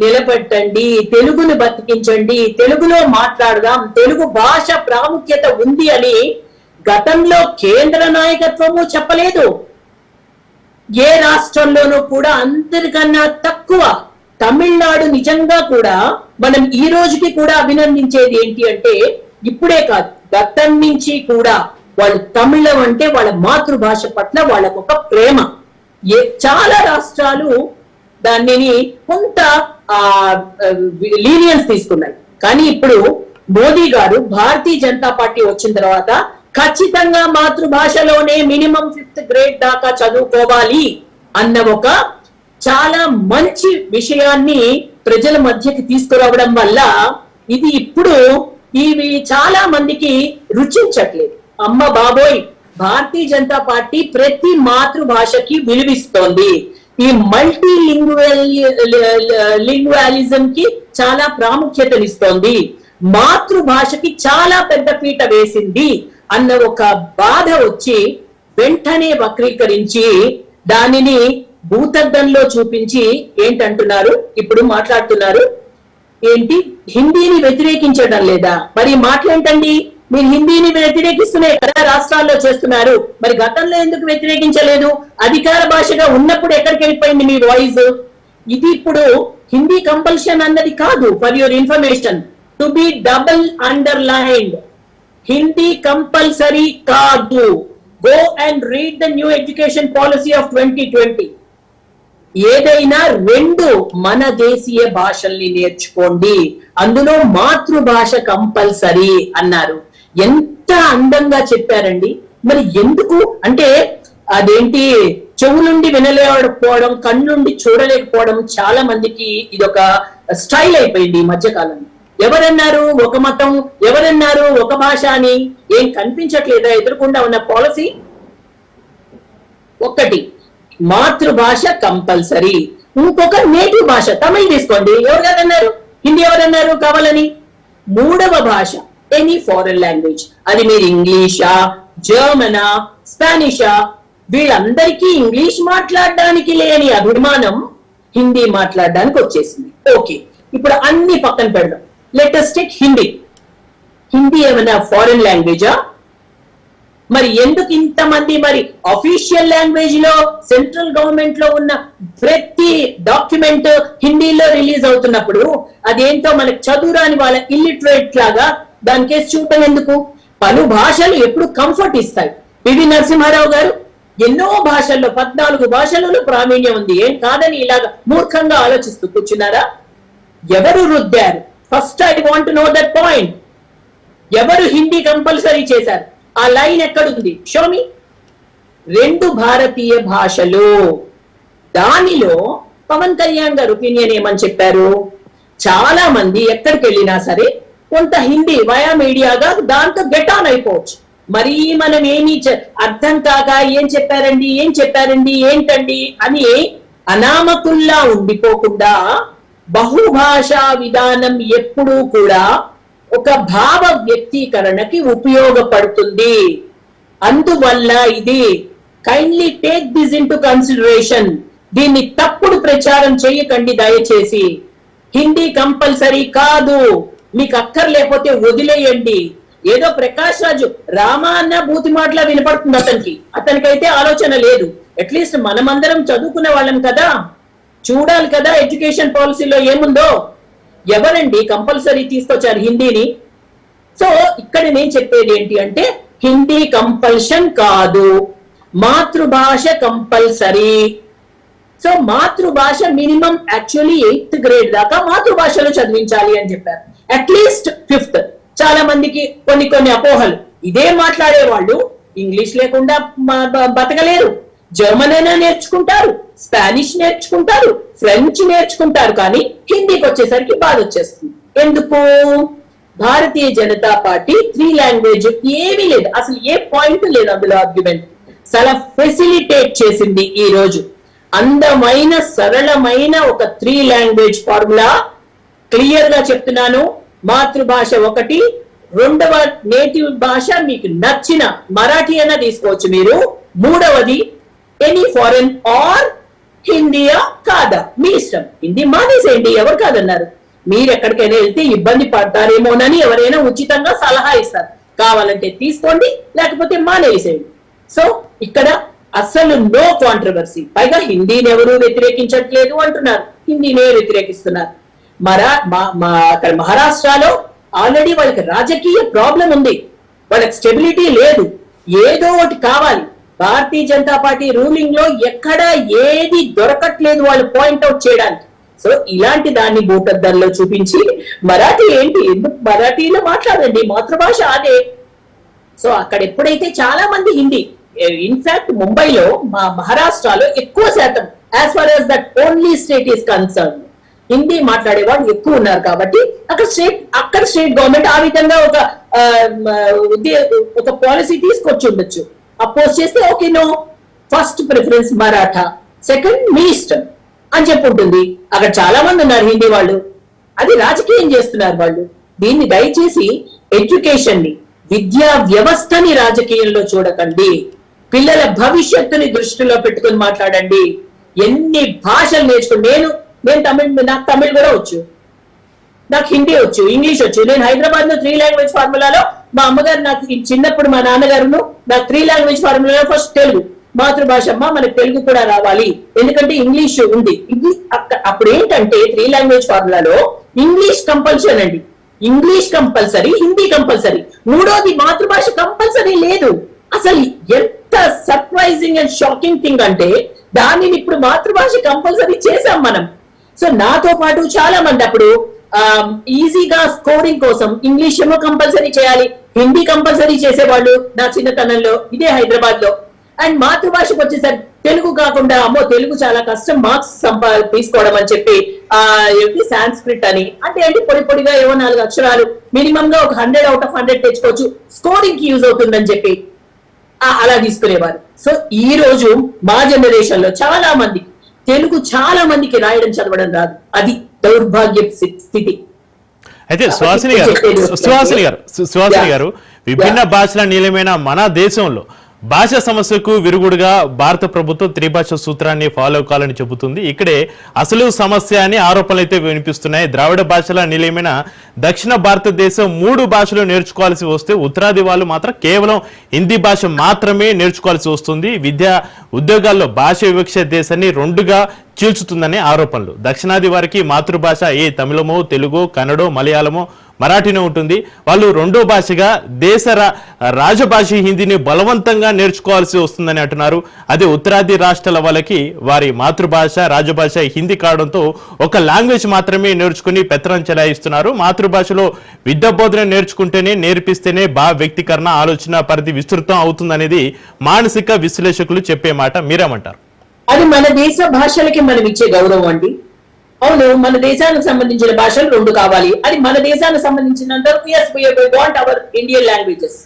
నిలబెట్టండి, తెలుగును బతికించండి, తెలుగులో మాట్లాడదాం, తెలుగు భాష ప్రాముఖ్యత ఉంది అని గతంలో కేంద్ర నాయకత్వము చెప్పలేదు. ఏ రాష్ట్రంలోనూ కూడా అందరికన్నా తక్కువ. తమిళనాడు నిజంగా కూడా మనం ఈ రోజుకి కూడా అభినందించేది ఏంటి అంటే, ఇప్పుడే కాదు గతం నుంచి కూడా వాళ్ళు తమిళం అంటే వాళ్ళ మాతృభాష పట్ల వాళ్ళకు ఒక ప్రేమ. చాలా రాష్ట్రాలు దానిని కొంత లీనియన్స్ తీసుకున్నాయి. కానీ ఇప్పుడు మోదీ గారు భారతీయ జనతా పార్టీ వచ్చిన తర్వాత ఖచ్చితంగా మాతృభాషలోనే మినిమం 5th గ్రేడ్ దాకా చదువుకోవాలి అన్న ఒక చాలా మంచి విషయాన్ని ప్రజల మధ్యకి తీసుకురావడం వల్ల ఇది ఇప్పుడు ఇవి చాలా మందికి రుచించట్లేదు. అమ్మ బాబోయ్, భారతీయ జనతా పార్టీ ప్రతి మాతృభాషకి విలువిస్తోంది. ఈ మల్టీ లింగ్వాలిజం కి చాలా ప్రాముఖ్యతనిస్తోంది, మాతృభాషకి చాలా పెద్ద పీట వేసింది అన్న ఒక బాధ వచ్చి వెంటనే వక్రీకరించి దానిని భూతద్దంలో చూపించి ఏంటంటున్నారు? ఇప్పుడు మాట్లాడుతున్నారు ఏంటి, హిందీని వ్యతిరేకించడం లేదా? మరి మాట్లాడండి, మీరు హిందీని వ్యతిరేకిస్తూనే కదా రాష్ట్రాల్లో చేస్తున్నారు, మరి గతంలో ఎందుకు వ్యతిరేకించలేదు? అధికార భాషగా ఉన్నప్పుడు ఎక్కడికి వెళ్ళిపోయింది మీ వాయిస్? ఇది ఇప్పుడు హిందీ కంపల్షన్ అన్నది కాదు. For your information, to be double underlined, Hindi compulsory కాదు. Go and read the new education policy of 2020. ఏదైనా 2 మన దేశీయ భాషల్ని నేర్చుకోండి, అందులో మాతృభాష కంపల్సరీ అన్నారు. ఎంత అందంగా చెప్పారండి. మరి ఎందుకు అంటే, అదేంటి చెవులుండి వినలేకపోవడం, కళ్ళుండి చూడలేకపోవడం చాలా మందికి ఇదొక స్టైల్ అయిపోయింది ఈ మధ్యకాలంలో. ఎవరన్నారు ఒక మతం, ఎవరన్నారు ఒక భాష అని? ఏం కనిపించట్లేదా ఎదురుకుండా ఉన్న పాలసీ? ఒక్కటి మాతృభాష కంపల్సరీ, ఇంకొక నేటివ్ భాష తమిళ్ తీసుకోండి, ఎవరు కదన్నారు? హిందీ ఎవరన్నారు కావాలని? 3వ భాష ఎనీ ఫారెన్ లాంగ్వేజ్, అది మీరు ఇంగ్లీషా, జర్మనా, స్పానిషా, వీళ్ళందరికీ ఇంగ్లీష్ మాట్లాడడానికి లేని అభిమానం హిందీ మాట్లాడడానికి వచ్చేసింది. ఓకే, ఇప్పుడు అన్ని పక్కన పెడదాం. Latest take Hindi. హిందీ ఏమైనా ఫారెన్ లాంగ్వేజా? మరి ఎందుకు ఇంతమంది మరి అఫీషియల్ లాంగ్వేజ్ లో సెంట్రల్ గవర్నమెంట్ లో ఉన్న ప్రతి డాక్యుమెంట్ హిందీలో రిలీజ్ అవుతున్నప్పుడు అదేంటో మనకు చదువురాని వాళ్ళ ఇల్లిటరేట్ లాగా దాని కేసు చూడటం ఎందుకు? పలు భాషలు ఎప్పుడు కంఫర్ట్ ఇస్తాయి. పివి నరసింహారావు గారు ఎన్నో భాషల్లో 14 భాషలలో ప్రావీణ్యం ఉంది, ఏం కాదని ఇలాగా మూర్ఖంగా ఆలోచిస్తూ కూర్చున్నారా? ఎవరు రుద్దారు? First I want to know that point. ఎవరు హిందీ కంపల్సరీ చేశారు? ఆ లైన్ ఎక్కడుంది? షోమి. 2 భారతీయ భాషలు. దానిలో పవన్ కళ్యాణ్ గారు ఒపీనియన్ ఏమని చెప్పారు? చాలా మంది ఎక్కడికి వెళ్ళినా సరే కొంత హిందీ వయా మీడియాగా దాంతో గెట్ ఆన్ అయిపోవచ్చు. మరి మనం ఏమి అర్థం కాక ఏం చెప్పారండి ఏంటండి అని అనామకుల్లా ఉండిపోకుండా బహుభాషా విధానం ఎప్పుడూ కూడా ఒక భావ వ్యక్తీకరణకి ఉపయోగపడుతుంది. అందువల్ల ఇది kindly take this in to consideration. దీన్ని తప్పుడు ప్రచారం చేయకండి దయచేసి. హిందీ కంపల్సరీ కాదు, మీకు అక్కర్లేకపోతే వదిలేయండి. ఏదో ప్రకాష్ రాజు రామా అన్న బూతి మాటలా వినపడుతుంది అతనికైతే ఆలోచన లేదు. అట్లీస్ట్ మనమందరం చదువుకున్న వాళ్ళం కదా, చూడాలి కదా ఎడ్యుకేషన్ పాలసీలో ఏముందో. ఎవరండి కంపల్సరీ తీసుకొచ్చారు హిందీని? సో ఇక్కడ నేను చెప్పేది ఏంటి అంటే హిందీ కంపల్షన్ కాదు, మాతృభాష కంపల్సరీ. సో మాతృభాష మినిమం యాక్చువల్లీ 8th గ్రేడ్ దాకా మాతృభాషలో చదివించాలి అని చెప్పారు. At least 5th. చాలా మందికి కొన్ని అపోహలు. ఇదే మాట్లాడే వాళ్ళు ఇంగ్లీష్ లేకుండా బతకలేరు. జర్మన్ అయినా నేర్చుకుంటారు, స్పానిష్ నేర్చుకుంటారు, ఫ్రెంచ్ నేర్చుకుంటారు, కానీ హిందీకి వచ్చేసరికి బాధ వచ్చేస్తుంది. ఎందుకు? భారతీయ జనతా పార్టీ 3 లాంగ్వేజ్ ఏమీ లేదు, అసలు ఏ పాయింట్ లేదు అందులో ఆర్గ్యుమెంట్. చాలా ఫెసిలిటేట్ చేసింది ఈ రోజు. అందమైన సరళమైన ఒక 3 లాంగ్వేజ్ ఫార్ములా. క్లియర్ గా చెప్తున్నాను, మాతృభాష 1, 2వ నేటివ్ భాష మీకు నచ్చిన మరాఠీ అయినా తీసుకోవచ్చు మీరు, 3వది ఎనీ ఫారెన్ ఆర్ హిందీయా కాదా మీ ఇష్టం. హిందీ మానేసేయండి, ఎవరు కాదన్నారు. మీరు ఎక్కడికైనా వెళ్తే ఇబ్బంది పడతారేమోనని ఎవరైనా ఉచితంగా సలహా ఇస్తారు, కావాలంటే తీసుకోండి లేకపోతే మానేసేయండి. సో ఇక్కడ అసలు నో కాంట్రవర్సీ. పైగా హిందీని ఎవరు వ్యతిరేకించట్లేదు అంటున్నారు, హిందీనే వ్యతిరేకిస్తున్నారు. అక్కడ మహారాష్ట్రలో ఆల్రెడీ వాళ్ళకి రాజకీయ ప్రాబ్లం ఉంది, వాళ్ళకి స్టెబిలిటీ లేదు, ఏదో ఒకటి కావాలి. భారతీయ జనతా పార్టీ రూలింగ్ లో ఎక్కడ ఏది దొరకట్లేదు వాళ్ళు పాయింట్అవుట్ చేయడానికి. సో ఇలాంటి దాన్ని భూతద్దంలో చూపించి మరాఠీ ఏంటి, ఎందుకు మరాఠీలో మాట్లాడండి, మాతృభాష అదే. సో అక్కడ ఎప్పుడైతే చాలా మంది హిందీ, ఇన్ఫాక్ట్ ముంబైలో మహారాష్ట్రలో ఎక్కువ శాతం, as far as that only state is concern, Hindi మాట్లాడే వాళ్ళు ఎక్కువ ఉన్నారు. కాబట్టి అక్కడ స్టేట్ గవర్నమెంట్ ఆ విధంగా ఒక పాలసీ తీసుకొచ్చి ఉండొచ్చు. అపోజ్ చేస్తే okay, no, first preference Maratha, second మీ ఇష్టం అని చెప్పి ఉంటుంది. అక్కడ చాలా మంది ఉన్నారు హిందీ వాళ్ళు, అది రాజకీయం చేస్తున్నారు వాళ్ళు. దీన్ని దయచేసి ఎడ్యుకేషన్ ని, విద్యా వ్యవస్థని రాజకీయంలో చూడకండి, పిల్లల భవిష్యత్తుని దృష్టిలో పెట్టుకుని మాట్లాడండి. ఎన్ని భాషలు నేర్చుకుని, నాకు తమిళ్ కూడా వచ్చు, నాకు హిందీ వచ్చు, ఇంగ్లీష్ వచ్చు. నేను హైదరాబాద్ లో 3 లాంగ్వేజ్ ఫార్ములాలో మా అమ్మగారు, నాకు చిన్నప్పుడు మా నాన్నగారును నాకు 3 లాంగ్వేజ్ ఫార్ములాలో ఫస్ట్ తెలుగు మాతృభాష అమ్మ, మనకు తెలుగు కూడా రావాలి ఎందుకంటే ఇంగ్లీష్ ఉంది. అప్పుడు ఏంటంటే 3 లాంగ్వేజ్ ఫార్ములాలో ఇంగ్లీష్ కంపల్సరీ అండి, ఇంగ్లీష్ కంపల్సరీ, హిందీ కంపల్సరీ, 3వది మాతృభాష కంపల్సరీ లేదు. అసలు ఎంత సర్ప్రైజింగ్ అండ్ షాకింగ్ థింగ్ అంటే దానిని ఇప్పుడు మాతృభాష కంపల్సరీ చేసాం మనం. సో నాతో పాటు చాలా మంది అప్పుడు ఈజీగా స్కోరింగ్ కోసం ఇంగ్లీష్ ఏమో కంపల్సరీ చేయాలి, హిందీ కంపల్సరీ చేసేవాళ్ళు నా చిన్నతనంలో, ఇదే హైదరాబాద్ లో. అండ్ మాతృభాషకు వచ్చేసరికి తెలుగు కాకుండా, అమ్మో తెలుగు చాలా కష్టం మార్క్స్ తీసుకోవడం అని చెప్పి సాంస్క్రిట్ అని అంటే ఏంటి, పొడిగా ఏవో 4 అక్షరాలు మినిమం గా ఒక 100 out of 100 తెచ్చుకోవచ్చు, స్కోరింగ్ కి యూజ్ అవుతుందని చెప్పి అలా తీసుకునేవారు. సో ఈ రోజు మా జనరేషన్ లో చాలా మంది తెలుగు, చాలా మందికి రాయడం చదవడం రాదు, అది దౌర్భాగ్య స్థితి. అయితే సుహాసిని గారు విభిన్న భాషల నీలమైన మన దేశంలో భాష సమస్యకు విరుగుడుగా భారత ప్రభుత్వం త్రిభాష సూత్రాన్ని ఫాలో కావాలని చెబుతుంది. ఇక్కడే అసలు సమస్య అని ఆరోపణలు అయితే వినిపిస్తున్నాయి. ద్రావిడ భాషల నిలయమైన దక్షిణ భారతదేశం 3 భాషలు నేర్చుకోవాల్సి వస్తే ఉత్తరాది వాళ్ళు మాత్రం కేవలం హిందీ భాష మాత్రమే నేర్చుకోవాల్సి వస్తుంది. విద్యా ఉద్యోగాల్లో భాష వివక్ష దేశాన్ని 2గా చీల్చుతుందనే ఆరోపణలు. దక్షిణాది వారికి మాతృభాష తమిళమో, తెలుగో, కన్నడో, మలయాళమో, మరాఠీనే ఉంటుంది. వాళ్ళు 2వ భాషగా దేశ రాజభాష హిందీని బలవంతంగా నేర్చుకోవాల్సి వస్తుందని అంటున్నారు. అదే ఉత్తరాది రాష్ట్రాల వాళ్ళకి వారి మాతృభాష రాజభాష హిందీ కావడంతో ఒక లాంగ్వేజ్ మాత్రమే నేర్చుకుని పెత్తనం చెలాయిస్తున్నారు. మాతృభాషలో విద్యా బోధన నేర్పిస్తేనే వ్యక్తీకరణ ఆలోచన పరిధి విస్తృతం అవుతుందనేది మానసిక విశ్లేషకులు చెప్పే మాట. మీరేమంటారు? అది మన దేశ భాషలకి మనం ఇచ్చే గౌరవం అండి. అవును, మన దేశానికి సంబంధించిన భాషలు 2 కావాలి. అది మన దేశానికి సంబంధించినంత వాంట్ అవర్ ఇండియన్ లాంగ్వేజెస్.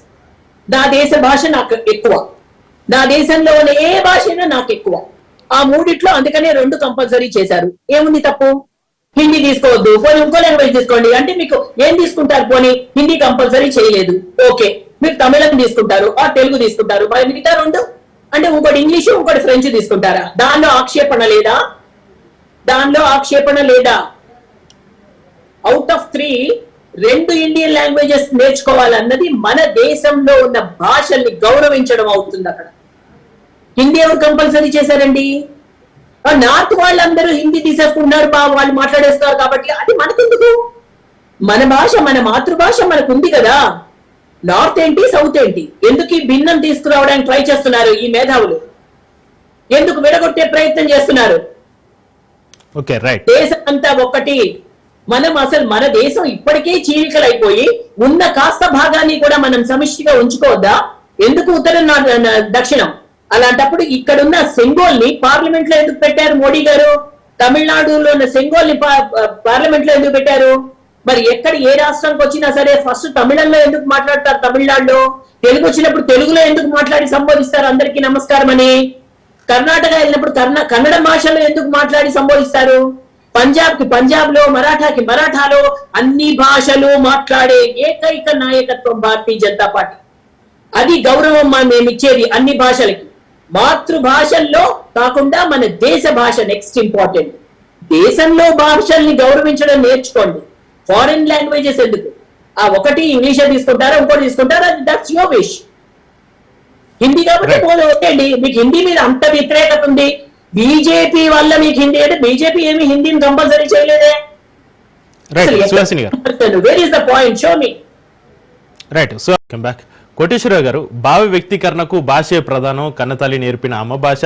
నా దేశ భాష నాకు ఎక్కువ, నా దేశంలో ఉన్న ఏ భాష అయినా నాకు ఎక్కువ. ఆ 3 అందుకనే 2 కంపల్సరీ చేశారు. ఏముంది తప్పు? హిందీ తీసుకోవద్దు, పోనీ ఇంకో లాంగ్వేజ్ తీసుకోండి అంటే మీకు ఏం తీసుకుంటారు? పోనీ హిందీ కంపల్సరీ చేయలేదు, ఓకే, మీరు తమిళం తీసుకుంటారు, తెలుగు తీసుకుంటారు, మరి మిగతా 2 అంటే ఇంకోటి ఇంగ్లీషు ఇంకోటి ఫ్రెంచ్ తీసుకుంటారా? దానిలో ఆక్షేపణ లేదా? అవుట్ ఆఫ్ 3 2 ఇండియన్ లాంగ్వేజెస్ నేర్చుకోవాలన్నది మన దేశంలో ఉన్న భాషల్ని గౌరవించడం అవుతుంది. అక్కడ హిందీ ఎవరు కంపల్సరీ చేశారండి? నార్త్ వాళ్ళందరూ హిందీ తీసేసుకుంటున్నారు, వాళ్ళు మాట్లాడేస్తారు కాబట్టి అది మనకెందుకు? మన భాష, మన మాతృభాష మనకుంది కదా. నార్త్ ఏంటి, సౌత్ ఏంటి? ఎందుకు ఈ భిన్నం తీసుకురావడానికి ట్రై చేస్తున్నారు ఈ మేధావులు? ఎందుకు విడగొట్టే ప్రయత్నం చేస్తున్నారు? దేశం అంతా ఒక్కటి. మన దేశం ఇప్పటికే చీలికలైపోయి ఉన్న కాస్త భాగాన్ని కూడా మనం సమిష్టిగా ఉంచుకోవద్దా? ఎందుకు ఉత్తరం దక్షిణం? అలాంటప్పుడు ఇక్కడున్న సెంగోల్ ని పార్లమెంట్ లో ఎందుకు పెట్టారు మోడీ గారు? తమిళనాడులో ఉన్న సెంగోల్ ని పార్లమెంట్ లో ఎందుకు పెట్టారు? మరి ఎక్కడ ఏ రాష్ట్రానికి వచ్చినా సరే ఫస్ట్ తమిళంలో ఎందుకు మాట్లాడతారు? తమిళనాడులో తెలుగు వచ్చినప్పుడు తెలుగులో ఎందుకు మాట్లాడి సంబోధిస్తారు అందరికీ నమస్కారం అని? కర్ణాటక వెళ్ళినప్పుడు కన్నడ భాషలో ఎందుకు మాట్లాడి సంబోధిస్తారు? పంజాబ్ లో, మరాఠాకి మరాఠాలో, అన్ని భాషలు మాట్లాడే ఏకైక నాయకత్వం భారతీయ జనతా పార్టీ. అది గౌరవం మేము ఇచ్చేది అన్ని భాషలకి. మాతృభాషల్లో కాకుండా మన దేశ భాష నెక్స్ట్ ఇంపార్టెంట్. దేశంలో భాషల్ని గౌరవించడం నేర్చుకోండి. ఫారిన్ లాంగ్వేజెస్ ఎందుకు? ఒకటి ఇంగ్లీషే తీసుకుంటారా, ఇంకోటి తీసుకుంటారా, దట్స్ యువర్ విష్. హిందీ కాబట్టి ఓకేండి, మీకు హిందీ మీద అంత వ్యతిరేకత ఉంది. బీజేపీ వల్ల మీకు హిందీ అంటే బీజేపీ ఏమి హిందీని కంపల్సరీ చేయలేదే. Where is the point? Show me. Right. So come back. Koteswararao గారు, భావ వ్యక్తీకరణకు భాషే ప్రధానం, కన్నతల్లి నేర్పిన అమ్మ భాష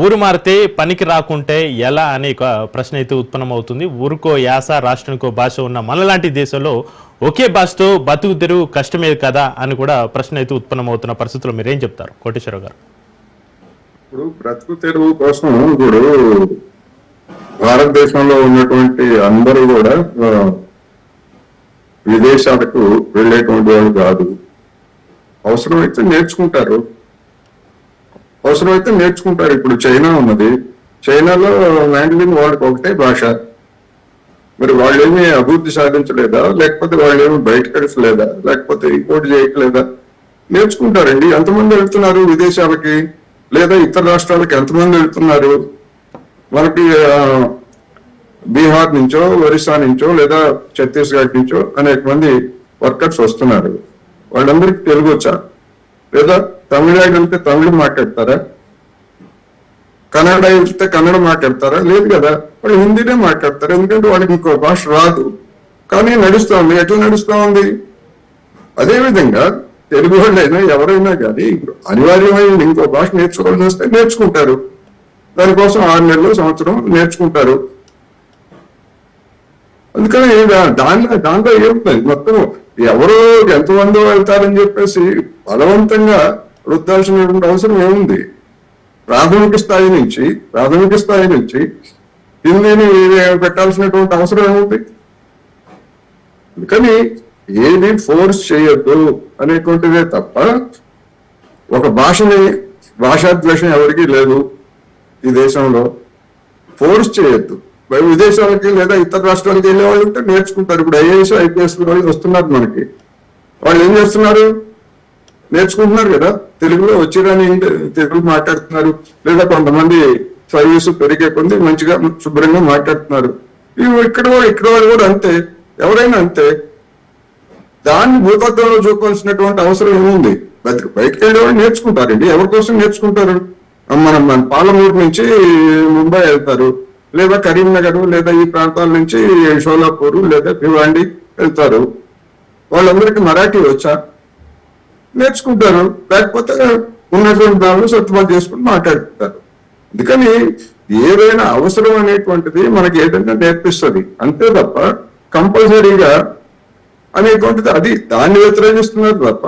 ఊరు మారితే పనికి రాకుంటే ఎలా అనే ఒక ప్రశ్న అయితే ఉత్పన్నమవుతుంది. ఊరుకో యాస, రాష్ట్రానికో భాష ఉన్న మనలాంటి దేశంలో ఒకే భాషతో బతుకు తెరువు కష్టమే కదా అని కూడా ప్రశ్న అయితే ఉత్పన్నమవుతున్న పరిస్థితుల్లో మీరేం చెప్తారు కోటేశ్వరరావు గారు? ఇప్పుడు బ్రతుకు తెరువు కోసం ఇప్పుడు భారతదేశంలో ఉన్నటువంటి అందరూ కూడా విదేశాలకు వెళ్ళేటువంటి వాళ్ళు కాదు. అవసరమైతే నేర్చుకుంటారు. ఇప్పుడు చైనా ఉన్నది, చైనాలో మ్యాండరిన్ వాళ్ళకి ఒకటే భాష. మరి వాళ్ళేమీ అభివృద్ధి సాధించలేదా? లేకపోతే వాళ్ళేమీ బయటకు వెళ్ళలేదా? లేకపోతే ఇంపోర్ట్ చేయట్లేదా? నేర్చుకుంటారండి. ఎంతమంది వెళ్తున్నారు విదేశాలకి? లేదా ఇతర రాష్ట్రాలకు ఎంతమంది వెళ్తున్నారు? మనకి బీహార్ నుంచో, ఒరిస్సా నుంచో, లేదా ఛత్తీస్గఢ్ నుంచో అనేక మంది వర్కర్స్ వస్తున్నారు. వాళ్ళందరికీ తెలుగు వచ్చా? లేదా తమిళనాడు వెళ్తే తమిళం మాట్లాడతారా? కన్నడ వెళ్తే కన్నడ మాట్లాడతారా? లేదు కదా, వాళ్ళు హిందీనే మాట్లాడతారు. ఎందుకంటే వాళ్ళకి ఇంకో భాష రాదు. కానీ నడుస్తా ఉంది. ఎట్లా నడుస్తా ఉంది? అదేవిధంగా తెలుగు వాళ్ళైనా ఎవరైనా కానీ అనివార్యమైన ఇంకో భాష నేర్చుకోవాల్సి వస్తే నేర్చుకుంటారు. దానికోసం 6 నెలలు, సంవత్సరం నేర్చుకుంటారు. అందుకని దాంట్లో ఏముంది? మొత్తం ఎవరో ఎంతమందో వెళ్తారని చెప్పేసి బలవంతంగా రుద్దాల్సినటువంటి అవసరం ఏముంది? ప్రాథమిక స్థాయి నుంచి హిందీని పెట్టాల్సినటువంటి అవసరం ఏముంది? కానీ ఏది ఫోర్స్ చేయొద్దు అనేటువంటిదే తప్ప ఒక భాషాద్వేషం ఎవరికీ లేదు ఈ దేశంలో. ఫోర్స్ చేయొద్దు. విదేశాలకి లేదా ఇతర రాష్ట్రాలకి వెళ్ళే వాళ్ళు ఉంటే నేర్చుకుంటారు. ఇప్పుడు ఐఏఎస్ ఐపీఎస్ వాళ్ళు వస్తున్నారు మనకి, వాళ్ళు ఏం చేస్తున్నారు, నేర్చుకుంటున్నారు కదా, తెలుగులో వచ్చిరని తెలుగు మాట్లాడుతున్నారు, లేదా కొంతమంది సర్వీసు పెరిగే కొంది మంచిగా శుభ్రంగా మాట్లాడుతున్నారు. ఇక్కడ వాళ్ళు కూడా అంతే, ఎవరైనా అంతే. దాన్ని భూతత్వంలో చూపాల్సినటువంటి అవసరం ఏముంది? బయటకు వెళ్ళే వాళ్ళు నేర్చుకుంటారండి. ఎవరి కోసం నేర్చుకుంటారు? మన పాలమూరు నుంచి ముంబై వెళ్తారు, లేదా కరీంనగర్, లేదా ఈ ప్రాంతాల నుంచి షోలాపూర్ లేదా భివాండి వెళ్తారు. వాళ్ళందరికీ మరాఠీ వచ్చా? నేర్చుకుంటారు. లేకపోతే ఉన్నటువంటి దానిలో సర్దుబాటు చేసుకుని మాట్లాడుకుంటారు. అందుకని ఏదైనా అవసరం అనేటువంటిది మనకి ఏదైనా నేర్పిస్తుంది, అంతే తప్ప కంపల్సరీగా అనేటువంటిది అది దాన్ని వ్యతిరేకిస్తున్నారు తప్ప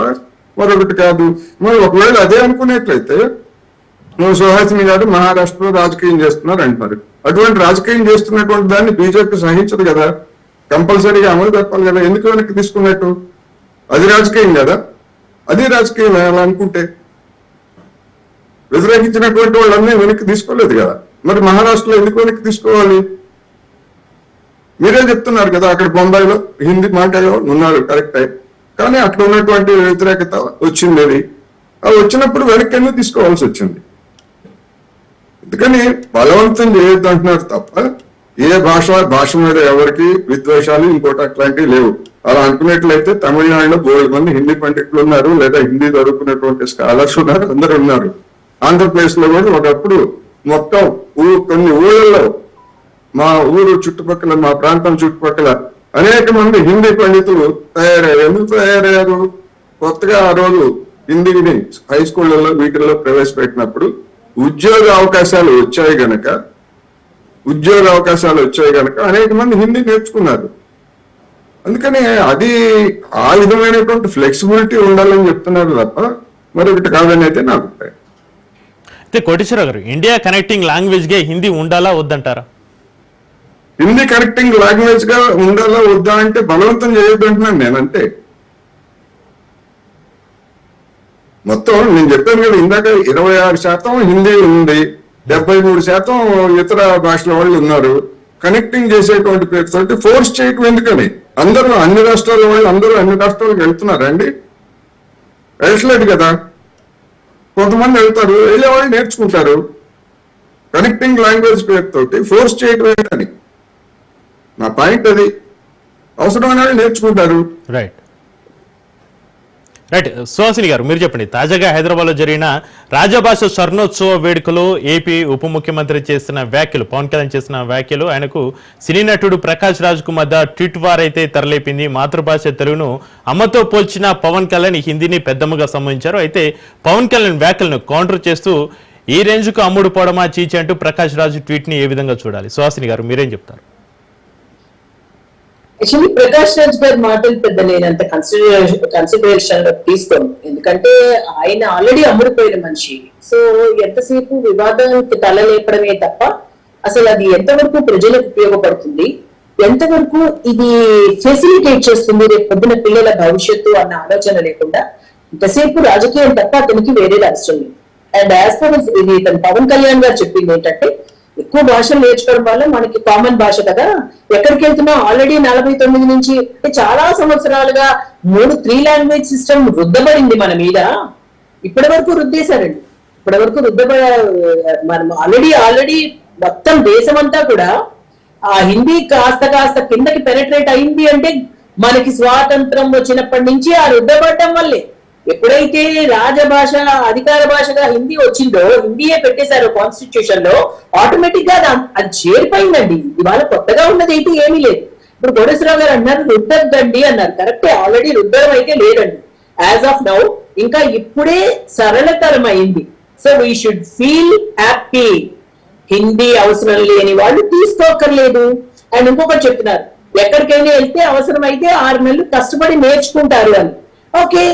మరొకటి కాదు. మరి ఒకవేళ అదే అనుకునేట్లయితే సుహాసిని గారు మహారాష్ట్రలో రాజకీయం చేస్తున్నారు అంటారు. అటువంటి రాజకీయం చేస్తున్నటువంటి దాన్ని బీజేపీ సహించదు కదా, కంపల్సరీగా అమలు తప్పాలి కదా. ఎందుకు వెనక్కి తీసుకున్నట్టు? అది రాజకీయం కదా, అది రాజకీయం అలా అనుకుంటే. వ్యతిరేకించినటువంటి వాళ్ళన్నీ వెనక్కి తీసుకోలేదు కదా, మరి మహారాష్ట్రలో ఎందుకు వెనక్కి తీసుకోవాలి? మీరే చెప్తున్నారు కదా, అక్కడ బొంబాయిలో హిందీ మాట్లాడేవాళ్ళు ఉన్నారు, కరెక్టే, కానీ అక్కడ ఉన్నటువంటి వ్యతిరేకత వచ్చింది. అది వచ్చినప్పుడు వెనక్కి ఎందుకు తీసుకోవాల్సి వచ్చింది? అందుకని బలవంతం చేయొద్దు అంటున్నారు తప్ప ఏ భాష మీద ఎవరికి విద్వేషాలు ఇంకోటి అట్లాంటివి లేవు. అలా అనుకున్నట్లయితే తమిళనాడులో బోల్డ్ మంది హిందీ పండితులు ఉన్నారు, లేదా హిందీ చదువుకున్నటువంటి స్కాలర్స్ ఉన్నారు, అందరూ ఉన్నారు. ఆంధ్రప్రదేశ్ లో కూడా ఒకప్పుడు మొత్తం కొన్ని ఊళ్ళల్లో, మా ఊరు చుట్టుపక్కల, మా ప్రాంతం చుట్టుపక్కల అనేక మంది హిందీ పండితులు తయారయ్యారు. ఎందుకు తయారయ్యారు? కొత్తగా ఆ రోజు హిందీని హై స్కూళ్లలో వీటిల్లో ప్రవేశపెట్టినప్పుడు ఉద్యోగ అవకాశాలు వచ్చాయి గనక అనేక మంది హిందీ నేర్చుకున్నారు. అందుకని అది ఆ విధమైనటువంటి ఫ్లెక్సిబిలిటీ ఉండాలని చెప్తున్నారు తప్ప మరొకటి కాదని అయితే నా అభిప్రాయం. అయితే కోటేశ్వరరావు గారు, ఇండియా కనెక్టింగ్ లాంగ్వేజ్ గా హిందీ ఉండాలా వద్దంటారా? హిందీ కనెక్టింగ్ లాంగ్వేజ్ గా ఉండాలా వద్దా అంటే బలవంతం చేయొద్దు అంటున్నాను నేను, అంతే. మొత్తం నేను చెప్పాను కదా ఇందాక, 26% హిందీ ఉంది, 73% ఇతర భాషల వాళ్ళు ఉన్నారు. కనెక్టింగ్ చేసేటువంటి పేరుతో ఫోర్స్ చేయటం ఎందుకని? అందరూ అన్ని రాష్ట్రాల వాళ్ళు అందరూ అన్ని రాష్ట్రాలకు వెళ్తున్నారండి? వెళ్ళట్లేదు కదా. కొంతమంది వెళ్తారు, వెళ్ళే వాళ్ళు నేర్చుకుంటారు. కనెక్టింగ్ లాంగ్వేజ్ పేరుతోటి ఫోర్స్ చేయటం ఏంటని నా పాయింట్. అది అవసరమైన వాళ్ళు నేర్చుకుంటారు. రైట్. సుహాసిని గారు, మీరు చెప్పండి, తాజాగా హైదరాబాద్ లో జరిగిన రాజభాష స్వర్ణోత్సవ వేడుకలో ఏపీ ఉప ముఖ్యమంత్రి చేసిన వ్యాఖ్యలు, పవన్ కళ్యాణ్ చేసిన వ్యాఖ్యలు ఆయనకు సినీ నటుడు ప్రకాష్ రాజ్ కు మధ్య ట్వీట్ వార్ అయితే తెరలేపింది. మాతృభాష తెలుగును అమ్మతో పోల్చిన పవన్ కళ్యాణ్ హిందీని పెద్దమ్మగా సంబంధించారు. అయితే పవన్ కళ్యాణ్ వ్యాఖ్యలను కౌంటర్ చేస్తూ ఈ రేంజ్ కు అమ్ముడు పోవడమా చీచి అంటూ ప్రకాష్ రాజ్ ట్వీట్ ని ఏ విధంగా చూడాలి? సుహాసిని గారు, మీరేం చెప్తారు? యాక్చువల్లీ ప్రకాష్ రాజ్ గారి మాటలు పెద్ద నేనంత కన్సిడరేషన్ లో తీసుకోను, ఎందుకంటే ఆయన ఆల్రెడీ అమ్ముడుపోయిన మనిషి. సో ఎంతసేపు వివాదానికి తలలేపడమే తప్ప అసలు అది ఎంతవరకు ప్రజలకు ఉపయోగపడుతుంది, ఎంతవరకు ఇది ఫెసిలిటేట్ చేస్తుంది రేపు పొద్దున పిల్లల భవిష్యత్తు అన్న ఆలోచన లేకుండా ఇంతసేపు రాజకీయం తప్ప అతనికి వేరే అవసరం లేదు. అండ్ యాజ్ ఫర్ ఇది పవన్ కళ్యాణ్ గారు చెప్పింది ఏంటంటే, ఎక్కువ భాషలు నేర్చుకోవడం వల్ల మనకి కామన్ భాష కదా, ఎక్కడికి వెళ్తున్నా ఆల్రెడీ 49 నుంచి చాలా సంవత్సరాలుగా 3 లాంగ్వేజ్ సిస్టమ్ రుద్దబడింది మన మీద. ఇప్పటి వరకు రుద్దేశారండి, ఇప్పటి వరకు మనం ఆల్రెడీ మొత్తం దేశం అంతా కూడా ఆ హిందీ కాస్త కిందకి పెనట్రేట్ అయింది అంటే మనకి స్వాతంత్రం వచ్చినప్పటి నుంచి ఆ రుద్దబడటం వల్లే. ఎప్పుడైతే రాజభాష అధికార భాషగా హిందీ వచ్చిందో, హిందీయే పెట్టేశారు కాన్స్టిట్యూషన్ లో, ఆటోమేటిక్ గా అది చేరిపోయిందండి. ఇవాళ కొత్తగా ఉన్నది అయితే ఏమీ లేదు. ఇప్పుడు కోటేశ్వరరావు గారు అన్నారు రుద్దద్దండి అన్నారు, కరెక్టే, ఆల్రెడీ రుద్దడం అయితే లేదండి. యాజ్ ఆఫ్ నౌ ఇంకా ఇప్పుడే సరళతరం అయింది. So we should feel happy. Hindi అవసరం లేని వాళ్ళు తీసుకోకర్లేదు. అండ్ ఇంకొకటి చెప్తున్నారు, ఎక్కడికైనా వెళ్తే అవసరం అయితే 6 నెలలు కష్టపడి నేర్చుకుంటారు అని. ఓకే,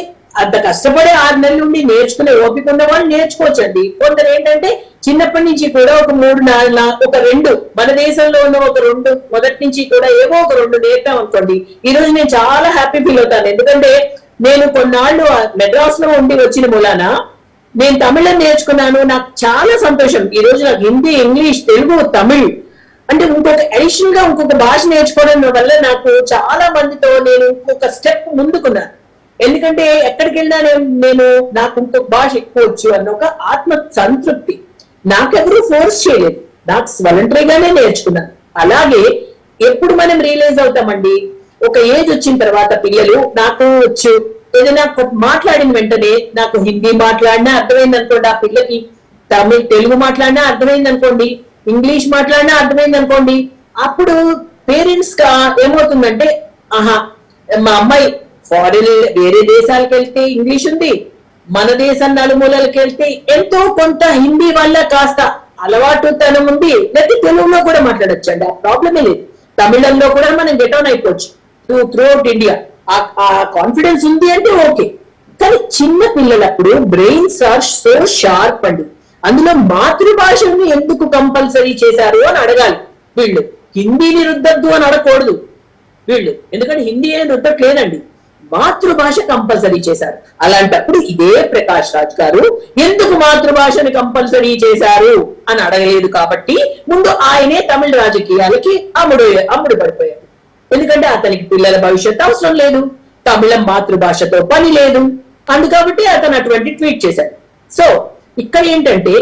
అంత కష్టపడే 6 నెలల నుండి నేర్చుకునే ఓపిక ఉన్న వాళ్ళు నేర్చుకోవచ్చండి. కొందరు ఏంటంటే చిన్నప్పటి నుంచి కూడా ఒక 3, 4, ఒక 2 మన దేశంలో ఉన్న ఒక 2 మొదటి నుంచి కూడా ఏవో ఒక 2 నేర్పాం అనుకోండి, ఈ రోజు నేను చాలా హ్యాపీ ఫీల్ అవుతాను. ఎందుకంటే నేను కొన్నాళ్ళు మెడ్రాస్ లో ఉండి వచ్చిన మూలాన నేను తమిళం నేర్చుకున్నాను, నాకు చాలా సంతోషం. ఈ రోజు నాకు హిందీ, ఇంగ్లీష్, తెలుగు, తమిళ్ అంటే ఇంకొక అడిషనల్ గా ఇంకొక భాష నేర్చుకోవడం వల్ల నాకు చాలా మందితో నేను ఇంకొక స్టెప్ ముందుకున్నాను. ఎందుకంటే ఎక్కడికి వెళ్ళినా నేను నాకు ఇంకొక భాష ఎక్కువ వచ్చు అన్న ఒక ఆత్మ సంతృప్తి. నాకెవరూ ఫోర్స్ చేయలేదు, నాకు వాలంటరీగానే నేర్చుకున్నాను. అలాగే ఎప్పుడు మనం రియలైజ్ అవుతామండి, ఒక ఏజ్ వచ్చిన తర్వాత పిల్లలు నాకు వచ్చు ఏదైనా మాట్లాడిన వెంటనే నాకు హిందీ మాట్లాడినా అర్థమైంది అనుకోండి, ఆ పిల్లకి తెలుగు మాట్లాడినా అర్థమైంది అనుకోండి, ఇంగ్లీష్ మాట్లాడినా అర్థమైంది అనుకోండి, అప్పుడు పేరెంట్స్ గా ఏమవుతుందంటే ఆహా మా అమ్మాయి ఫారిన్ వేరే దేశాలకు వెళ్తే ఇంగ్లీష్ ఉంది, మన దేశం నలుమూలకి వెళ్తే ఎంతో కొంత హిందీ వల్ల కాస్త అలవాటుతనం ఉంది, లేకపోతే తెలుగులో కూడా మాట్లాడొచ్చండి, ఆ ప్రాబ్లమే లేదు. తమిళంలో కూడా మనం గెట్ ఆన్ అయిపోవచ్చు త్రూఅవుట్ ఇండియా. ఆ కాన్ఫిడెన్స్ ఉంది అంటే ఓకే. కానీ చిన్న పిల్లలప్పుడు బ్రెయిన్స్ ఆర్ సో షార్ప్ అండి. అందులో మాతృభాషని ఎందుకు కంపల్సరీ చేశారు అని అడగాలి వీళ్ళు. హిందీని రుద్దద్దు అని అడగకూడదు వీళ్ళు, ఎందుకంటే హిందీ ఏం రుద్దట్లేదండి, మాతృభాష కంపల్సరీ చేశారు. అలాంటప్పుడు ఇదే ప్రకాష్ రాజ్ గారు ఎందుకు మాతృభాషని కంపల్సరీ చేశారు అని అడగలేదు. కాబట్టి ముందు ఆయనే తమిళ రాజకీయాలకి అమ్ముడు పడిపోయారు. ఎందుకంటే అతనికి పిల్లల భవిష్యత్తు అవసరం లేదు, తమిళం మాతృభాషతో పని లేదు, అందుకబట్టి అతను అటువంటి ట్వీట్ చేశాడు. సో ఇక్కడ ఏంటంటే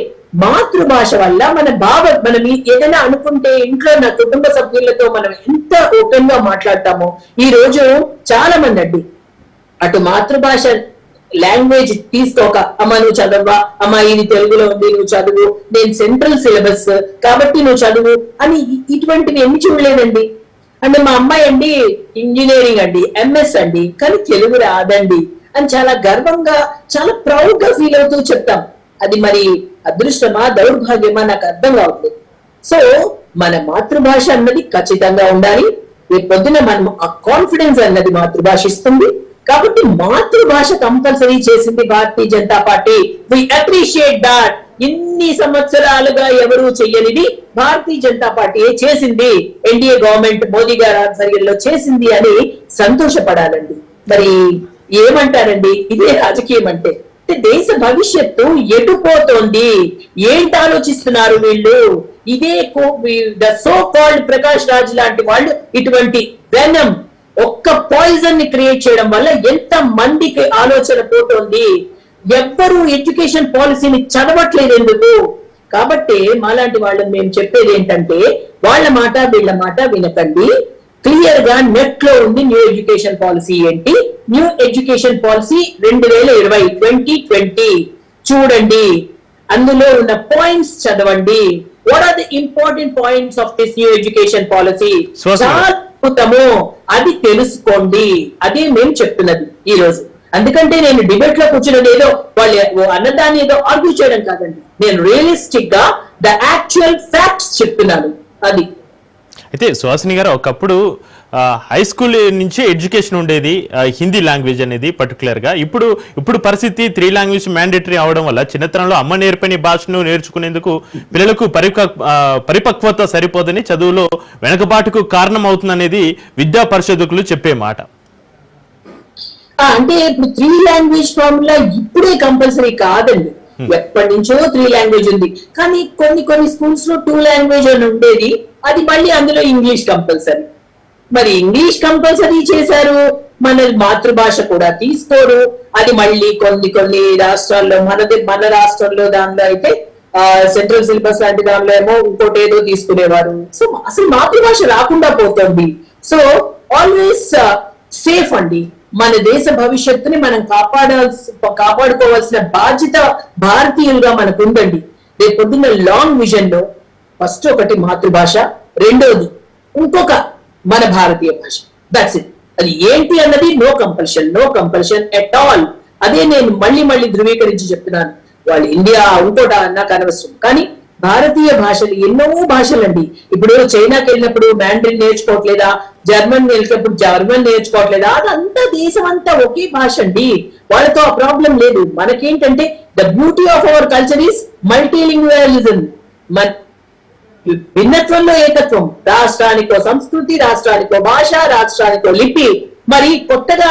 మాతృభాష వల్ల మనం ఏదైనా అనుకుంటే ఇంట్లో నా కుటుంబ సభ్యులతో మనం ఎంత ఓపెన్ గా మాట్లాడతామో. ఈ రోజు చాలా మంది అండి అటు మాతృభాష లాంగ్వేజ్ తీసుకోక అమ్మ నువ్వు చదవా, అమ్మ ఇది తెలుగులో ఉంది నువ్వు చదువు, నేను సెంట్రల్ సిలబస్ కాబట్టి నువ్వు చదువు అని ఇటువంటివి ఎన్ని చూడలేదండి. అంటే మా అమ్మాయి అండి ఇంజనీరింగ్ అండి, ఎంఎస్ అండి, కానీ తెలుగు రాదండి అని చాలా గర్వంగా చాలా ప్రౌడ్ గా ఫీల్ అవుతూ చెప్తాం. అది మరి అదృష్టమా దౌర్భాగ్యమా నాకు అర్థం కావట్లేదు. సో మన మాతృభాష అన్నది ఖచ్చితంగా ఉండాలి. రేపు పొద్దున మనం ఆ కాన్ఫిడెన్స్ అన్నది మాతృభాష ఇస్తుంది. కాబట్టి మాతృభాష కంపల్సరీ చేసింది Bharatiya Janata Party. We appreciate that. ఇన్ని సంవత్సరాలుగా ఎవరు చెయ్యనిది భారతీయ జనతా పార్టీ చేసింది, ఎన్డీఏ గవర్నమెంట్ మోదీ గారి ఆధ్వర్యంలో చేసింది అని సంతోషపడాలండి. మరి ఏమంటారండి, ఇదే రాజకీయం అంటే. దేశ భవిష్యత్తు ఎటుపోతోంది, ఏంటి ఆలోచిస్తున్నారు వీళ్ళు? ఇదే the so called Prakash Raj లాంటి వాళ్ళు ఇటువంటి వెనం ఒక్క పాయిజన్ ని క్రియేట్ చేయడం వల్ల ఎంత మందికి ఆలోచన పోతోంది. ఎవ్వరూ ఎడ్యుకేషన్ పాలసీని చదవట్లేదు ఎందుకు? కాబట్టి మాలాంటి వాళ్ళని మేము చెప్పేది ఏంటంటే వాళ్ళ మాట వీళ్ళ మాట వినకండి. క్లియర్ గా నెట్ లో ఉంది న్యూ ఎడ్యుకేషన్ పాలసీ ఏంటి, న్యూ ఎడ్యుకేషన్ పాలసీ 2020 చూడండి, అందులో ఉన్న పాయింట్స్ చదవండి. What are the important points of this new education policy? చాలా అద్భుతము, అది తెలుసుకోండి. అదే మేము చెప్తున్నది ఈ రోజు. అందుకంటే నేను డిబేట్ లో కూర్చున్నది ఏదో వాళ్ళు అన్నదాన్ని ఏదో ఆర్గ్యూ చేయడం కాదండి, నేను రియలిస్టిక్ గా ద యాక్చువల్ ఫ్యాక్ట్స్ చెప్తున్నాను. అది అయితే సుహాసిని గారు, ఒకప్పుడు హై స్కూల్ నుంచి ఎడ్యుకేషన్ ఉండేది హిందీ లాంగ్వేజ్ అనేది పర్టికులర్ గా. ఇప్పుడు పరిస్థితి 3 లాంగ్వేజ్ మ్యాండేటరీ అవడం వల్ల చిన్నతనంలో అమ్మ నేర్పని భాషను నేర్చుకునేందుకు పిల్లలకు పరిపక్వత సరిపోదని చదువులో వెనకబాటుకు కారణం అవుతుందనేది విద్యా పరిశోధకులు చెప్పే మాట. అంటే ఇప్పుడు 3 లాంగ్వేజ్ ఫార్ములా ఇప్పుడే కంపల్సరీ కాదండి, ఎప్పటి నుంచో 3 లాంగ్వేజ్ ఉంది. కానీ కొన్ని స్కూల్స్ లో 2 లాంగ్వేజ్ అని ఉండేది, అది మళ్ళీ అందులో ఇంగ్లీష్ కంపల్సరీ. మరి ఇంగ్లీష్ కంపల్సరీ చేశారు, మన మాతృభాష కూడా తీసుకోరు. అది మళ్ళీ కొన్ని రాష్ట్రాల్లో మన రాష్ట్రంలో దానిలో అయితే సెంట్రల్ సిలబస్ లాంటి దానిలో ఏమో ఇంకోటి ఏదో తీసుకునేవారు. సో అసలు మాతృభాష రాకుండా పోతుంది. సో ఆల్వేస్ సేఫ్ అండి. మన దేశ భవిష్యత్తుని మనం కాపాడుకోవాల్సిన బాధ్యత భారతీయులుగా మనకు ఉందండి. రేపు పొద్దున్న లాంగ్ విజన్ లో ఫస్ట్ ఒకటి మాతృభాష, రెండోది ఇంకొక మన భారతీయ భాష. That's it. అది ఏంటి అన్నది నో కంపల్షన్ ఎట్ ఆల్. అదే నేను మళ్ళీ ధృవీకరించి చెప్తున్నాను. వాళ్ళు ఇండియా ఇంకోట నాకు అనవసరం, కానీ భారతీయ భాషలు ఎన్నో భాషలండి. ఇప్పుడు చైనాకి వెళ్ళినప్పుడు మ్యాండ్రిన్ నేర్చుకోవట్లేదా, జర్మన్ వెళ్ళినప్పుడు జర్మన్ నేర్చుకోవట్లేదా? అదంతా దేశం అంతా ఒకే భాష అండి, వాళ్ళతో ఆ ప్రాబ్లం లేదు. మనకేంటంటే the beauty of our culture is multilingualism. భిన్నత్వంలో ఏకత్వం. రాష్ట్రానికో సంస్కృతి, రాష్ట్రానికో భాష, రాష్ట్రానికో లిపి. మరి కొత్తగా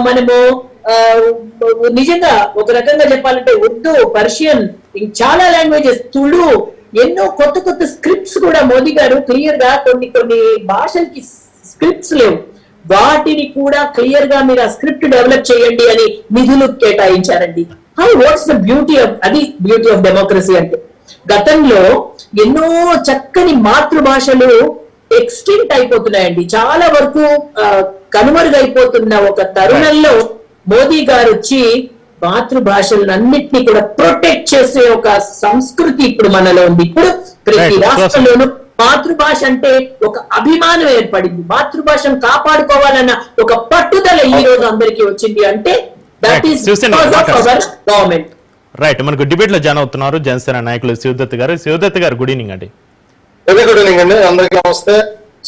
మనము నిజంగా ఒక రకంగా చెప్పాలంటే ఉర్దూ, పర్షియన్, చాలా లాంగ్వేజెస్, తుళు, ఎన్నో కొత్త కొత్త స్క్రిప్ట్స్ కూడా మోదీ గారు క్లియర్ గా కొన్ని భాషలకి స్క్రిప్ట్స్ లేవు, వాటిని కూడా క్లియర్ గా మీరు ఆ స్క్రిప్ట్ డెవలప్ చేయండి అని నిధులు కేటాయించారండి. What's the beauty of democracy అంటే. గతంలో ఎన్నో చక్కని మాతృభాషలు ఎక్స్టింక్ట్ అయిపోతున్నాయండి, చాలా వరకు కనుమరుగైపోతున్న ఒక తరుణంలో మోదీ గారు వచ్చి మాతృభాషలన్నింటినీ కూడా ప్రొటెక్ట్ చేసే ఒక సంస్కృతి ఇప్పుడు మనలో ఉంది. ఇప్పుడు ప్రతి రాష్ట్రంలోనూ మాతృభాష అంటే ఒక అభిమానం ఏర్పడింది, మాతృభాషను కాపాడుకోవాలన్న ఒక పట్టుదల ఈ రోజు అందరికీ వచ్చింది. అంటే that is because of our government. Right, మనకు డిబేట్ లో జాయిన్ అవుతున్నారు జనసేన నాయకులు శివదత్ గారు. శివదత్ గారు, గుడ్ ఈవినింగ్ అండి. వెరీ గుడ్ ఈవినింగ్ అండి, అందరికీ నమస్తే.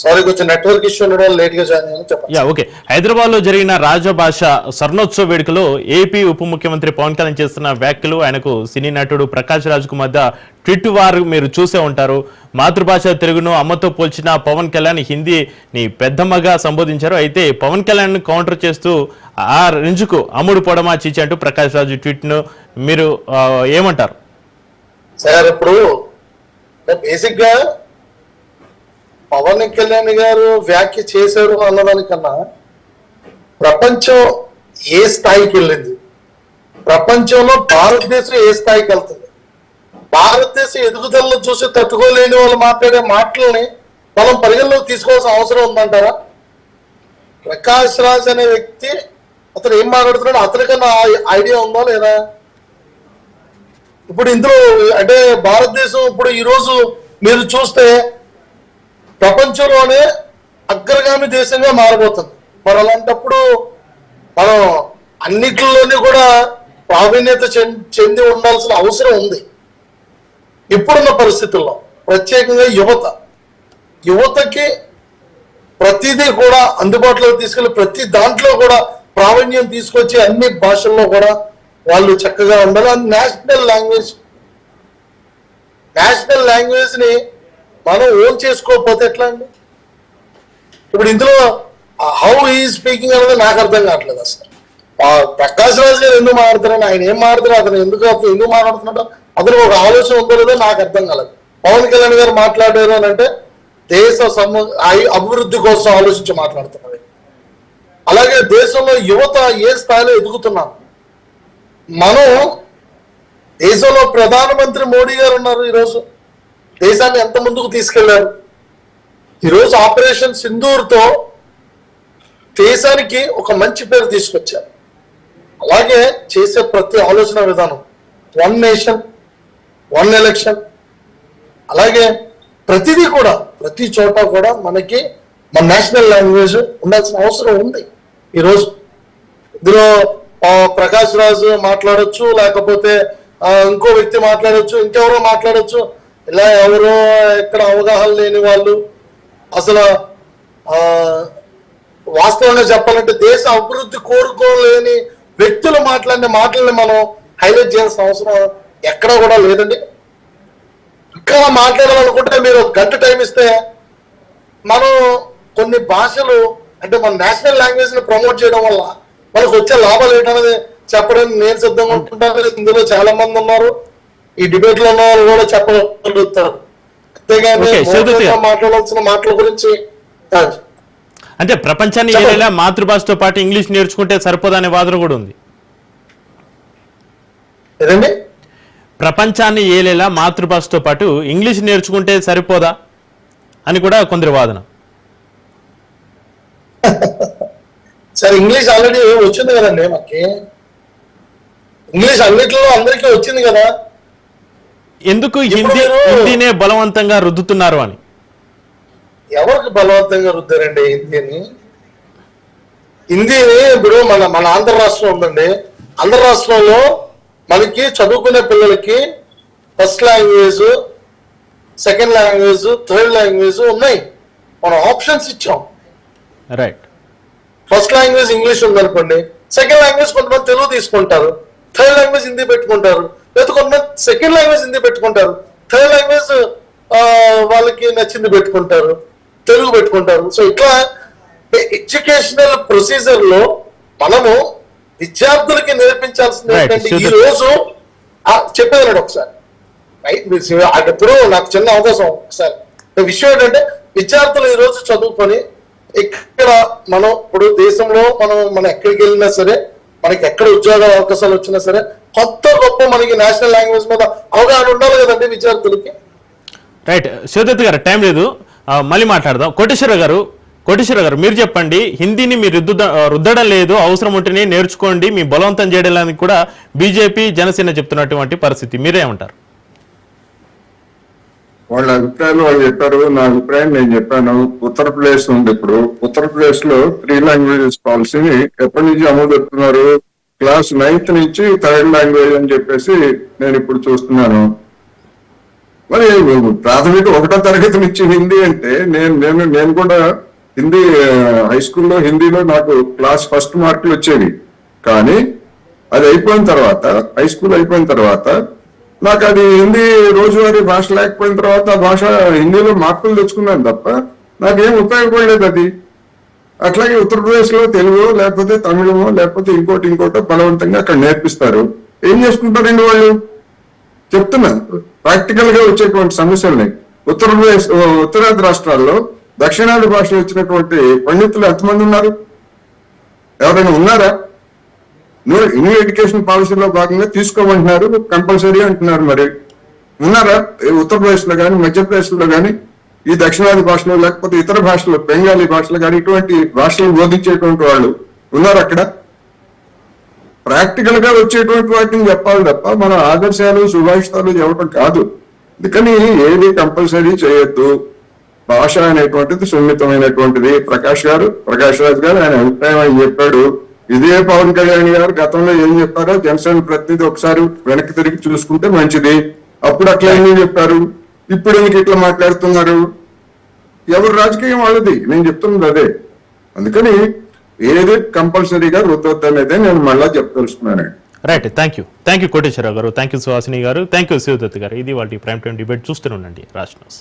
సారీ, కొంచెం నెట్వర్క్ ఇష్యూ ఉండడం లేట్ గా జాయిన్ అయ్యాను, చెప్పండి. ఓకే, హైదరాబాద్ లో జరిగిన రాజభాష స్వర్ణోత్సవ వేడుకలో ఏపీ ఉప ముఖ్యమంత్రి పవన్ కళ్యాణ్ చేస్తున్న వ్యాఖ్యలు, ఆయనకు సినీ నటుడు ప్రకాష్ రాజ్ కు మధ్య ట్విట్ వారు మీరు చూసే ఉంటారు. మాతృభాష తెలుగును అమ్మతో పోల్చిన పవన్ కళ్యాణ్ హిందీని పెద్దమ్మగా సంబోధించారు. అయితే పవన్ కళ్యాణ్ కౌంటర్ చేస్తూ ఆ రింజుకు అమ్ముడు పొడమా చీచి అంటూ ప్రకాష్ రాజు ట్వీట్ ను మీరు ఏమంటారు? సార్, ఇప్పుడు బేసిక్ గా పవన్ కళ్యాణ్ గారు వ్యాఖ్య చేశారు అన్నదానికన్నా ప్రపంచం ఏ స్థాయికి వెళ్ళింది, ప్రపంచంలో భారతదేశం ఏ స్థాయికి వెళ్తుంది, భారతదేశం ఎదుగుదలను చూసి తట్టుకోలేని వాళ్ళు మాట్లాడే మాటలని మనం పరిగణలోకి తీసుకోవాల్సిన అవసరం ఉందంటారా? ప్రకాష్ రాజ్ అనే వ్యక్తి అతను ఏం మాట్లాడుతున్నాడు, అతనికన్నా ఐడియా ఉందా లేదా? ఇప్పుడు ఇందులో అంటే భారతదేశం ఇప్పుడు ఈరోజు మీరు చూస్తే ప్రపంచంలోనే అగ్రగామి దేశంగా మారబోతుంది. మరి అలాంటప్పుడు మనం అన్నిటిలోనే కూడా ప్రావీణ్యత చెంది ఉండాల్సిన అవసరం ఉంది. ఇప్పుడున్న పరిస్థితుల్లో ప్రత్యేకంగా యువతకి ప్రతిదీ కూడా అందుబాటులోకి తీసుకెళ్లి ప్రతి దాంట్లో కూడా ప్రావీణ్యం తీసుకొచ్చి అన్ని భాషల్లో కూడా వాళ్ళు చక్కగా ఉండాలి. నేషనల్ లాంగ్వేజ్ ని మనం ఓన్ చేసుకోకపోతే ఎట్లా అండి? ఇప్పుడు ఇందులో హౌ ఈ స్పీకింగ్ అనేది నాకు అర్థం కావట్లేదు అసలు. ప్రకాష్ రాజ్ గారు ఎందుకు మాట్లాడుతున్నాడు, ఆయన ఏం మాట్లాడుతున్నారు, అతను ఎందుకు మాట్లాడుతున్నాడో అతను ఒక ఆలోచన ఉందో లేదో నాకు అర్థం కాలేదు. పవన్ కళ్యాణ్ గారు మాట్లాడారు అని అంటే దేశ అభివృద్ధి కోసం ఆలోచించి మాట్లాడుతున్నారు. అలాగే దేశంలో యువత ఏ స్థాయిలో ఎదుగుతున్నారు. మనం దేశంలో ప్రధానమంత్రి మోడీ గారు ఉన్నారు, ఈరోజు దేశాన్ని ఎంత ముందుకు తీసుకెళ్లారు. ఈరోజు ఆపరేషన్ సింధూర్తో దేశానికి ఒక మంచి పేరు తీసుకొచ్చారు. అలాగే చేసే ప్రతి ఆలోచన విధానం, 1 నేషన్ 1 ఎలక్షన్, అలాగే ప్రతిదీ కూడా ప్రతి చోట కూడా మనకి మన నేషనల్ లాంగ్వేజ్ ఉండాల్సిన అవసరం ఉంది. ఈరోజు ఇందులో ప్రకాష్ రాజు మాట్లాడొచ్చు, లేకపోతే ఇంకో వ్యక్తి మాట్లాడొచ్చు, ఇంకెవరో మాట్లాడొచ్చు. ఇలా ఎవరో ఎక్కడ అవగాహన లేని వాళ్ళు, అసలు వాస్తవంగా చెప్పాలంటే దేశ అభివృద్ధి కోరుకోలేని వ్యక్తులు మాట్లాడిన మాటల్ని మనం హైలైట్ చేయాల్సిన అవసరం ఎక్కడా కూడా లేదండి. ఇంకా మాట్లాడాలనుకుంటే మీరు 1 గంట టైం ఇస్తే మనం కొన్ని భాషలు అంటే మన నేషనల్ లాంగ్వేజ్ ని ప్రమోట్ చేయడం వల్ల మనకు వచ్చే లాభాలు ఏంటనేది చెప్పడానికి నేను సిద్ధంగా ఉంటుంటాను. ఇందులో చాలా మంది ఉన్నారు, ఈ డిబేట్ లో ఉన్న వాళ్ళు కూడా చెప్పగలుగుతారు. అంతేగాని మాట్లాడాల్సిన మాటల గురించి అంటే ప్రపంచాన్ని ఏదైనా మాతృభాషతో పాటు ఇంగ్లీష్ నేర్చుకుంటే సరిపోదనే వాదన కూడా ఉంది. ఏదండి? ప్రపంచాన్ని ఏలేలా మాతృభాషతో పాటు ఇంగ్లీష్ నేర్చుకుంటే సరిపోదా అని కూడా కొందరి వాదన. సరే, ఇంగ్లీష్ ఆల్రెడీ వచ్చింది కదండి, మనకి ఇంగ్లీష్ అన్నిటిలో అందరికీ వచ్చింది కదా. ఎందుకు హిందీనే బలవంతంగా రుద్దుతున్నారు అని? ఎవరికి బలవంతంగా రుద్దారండి హిందీని? ఇప్పుడు మన ఆంధ్ర రాష్ట్రం ఉందండి, ఆంధ్ర రాష్ట్రంలో మనకి చదువుకునే పిల్లలకి first language, second language, third language ఉన్నాయి. మనం ఆప్షన్స్ ఇచ్చాం. రైట్, ఫస్ట్ లాంగ్వేజ్ ఇంగ్లీష్ ఉందనుకోండి, సెకండ్ లాంగ్వేజ్ కొంతమంది తెలుగు తీసుకుంటారు, థర్డ్ లాంగ్వేజ్ హిందీ పెట్టుకుంటారు, లేదా కొంతమంది సెకండ్ లాంగ్వేజ్ హిందీ పెట్టుకుంటారు, థర్డ్ లాంగ్వేజ్ వాళ్ళకి నచ్చింది పెట్టుకుంటారు, తెలుగు పెట్టుకుంటారు. సో ఇట్లా ఎడ్యుకేషనల్ ప్రొసీజర్ లో మనము విద్యార్థులకి నేర్పించాల్సింది ఏంటంటే ఈ రోజు చెప్పేదన్నాడు ఒకసారి ఎప్పుడు నాకు చిన్న అవకాశం సార్. విషయం ఏంటంటే విద్యార్థులు ఈ రోజు చదువుకొని ఇక్కడ మనం ఇప్పుడు దేశంలో మనం ఎక్కడికి వెళ్ళినా సరే, మనకి ఎక్కడ ఉద్యోగ అవకాశాలు వచ్చినా సరే కొత్త గొప్ప మనకి నేషనల్ లాంగ్వేజ్ మీద అవగాహన ఉండాలి కదండి విద్యార్థులకి. రైట్ శివదత్ గారు, టైం లేదు, మళ్ళీ మాట్లాడదాం. కోటేశ్వర గారు మీరు చెప్పండి, హిందీని మీరు రుద్దడం లేదు, అవసరం ఉంటేనే నేర్చుకోండి, మీ బలవంతం చేయడానికి కూడా బీజేపీ జనసేన చెప్తున్నటువంటి పరిస్థితి, మీరేమంటారు? వాళ్ళ అభిప్రాయాలు వాళ్ళు చెప్పారు, నా అభిప్రాయం నేను చెప్పాను. ఉత్తరప్రదేశ్ ఉంది, ఇప్పుడు ఉత్తరప్రదేశ్ లో 3 లాంగ్వేజెస్ పాలసీని ఎప్పటి నుంచి అమలు పెడుతున్నారు? క్లాస్ 9th నుంచి 3rd లాంగ్వేజ్ అని చెప్పేసి నేను ఇప్పుడు చూస్తున్నాను. మరి ప్రాథమిక 1వ తరగతి నుంచి హిందీ అంటే నేను కూడా హిందీ హై స్కూల్లో హిందీలో నాకు క్లాస్ ఫస్ట్ మార్కులు వచ్చేవి. కానీ అది అయిపోయిన తర్వాత, హై స్కూల్ అయిపోయిన తర్వాత నాకు అది హిందీ రోజువారీ భాష లేకపోయిన తర్వాత ఆ భాష హిందీలో మార్కులు తెచ్చుకున్నాను తప్ప నాకేం ఉపయోగపడలేదు అది. అట్లాగే ఉత్తరప్రదేశ్ లో తెలుగు లేకపోతే తమిళమో లేకపోతే ఇంకోటో బలవంతంగా అక్కడ నేర్పిస్తారు. ఏం చేసుకుంటారండి వాళ్ళు? చెప్తున్నాను, ప్రాక్టికల్ గా వచ్చేటువంటి సమస్యల్ని. ఉత్తరాది రాష్ట్రాల్లో దక్షిణాది భాషలు వచ్చినటువంటి పండితులు ఎంతమంది ఉన్నారు? ఎవరైనా ఉన్నారా? న్యూ ఎడ్యుకేషన్ పాలసీలో భాగంగా తీసుకోమంటున్నారు, కంపల్సరీ అంటున్నారు. మరి ఉన్నారా ఉత్తరప్రదేశ్ లో కానీ మధ్యప్రదేశ్ లో కానీ ఈ దక్షిణాది భాషలు లేకపోతే ఇతర భాషలు, బెంగాలీ భాషలు కానీ ఇటువంటి భాషలు బోధించేటువంటి వాళ్ళు ఉన్నారు అక్కడ? ప్రాక్టికల్ గా వచ్చేటువంటి వాటిని చెప్పాలి తప్ప మన ఆదర్శాలు సుభాషితాలు చెప్పడం కాదు. అందుకని ఏది కంపల్సరీ చేయొద్దు. భాష అనేటువంటిది సున్నితమైనటువంటిది. ప్రకాష్ రాజ్ గారు ఆయన అభిప్రాయం ఆయన చెప్పాడు. ఇదే పవన్ కళ్యాణ్ గారు గతంలో ఏం చెప్పారో జనసేన ప్రతినిధి ఒకసారి వెనక్కి తిరిగి చూసుకుంటే మంచిది. అప్పుడు అట్లా ఏం చెప్పారు, ఇప్పుడు ఎందుకు ఇట్లా మాట్లాడుతున్నారు? ఎవరు రాజకీయం వాళ్ళది, నేను చెప్తున్నది అదే. అందుకని ఏది కంపల్సరీగా రుద్దొద్దు అనేదే నేను మళ్ళా చెప్పదలుచుకున్నాను. రైట్, థ్యాంక్ యూ కోటేశ్వరరావు గారు, థ్యాంక్ యూ సుహాసిని గారు, థ్యాంక్ యూ శివదత్ గారు. ఇది వాళ్ళ ప్రైమ్ టైం డిబేట్. చూస్తూనే ఉండండి రాజ్ న్యూస్.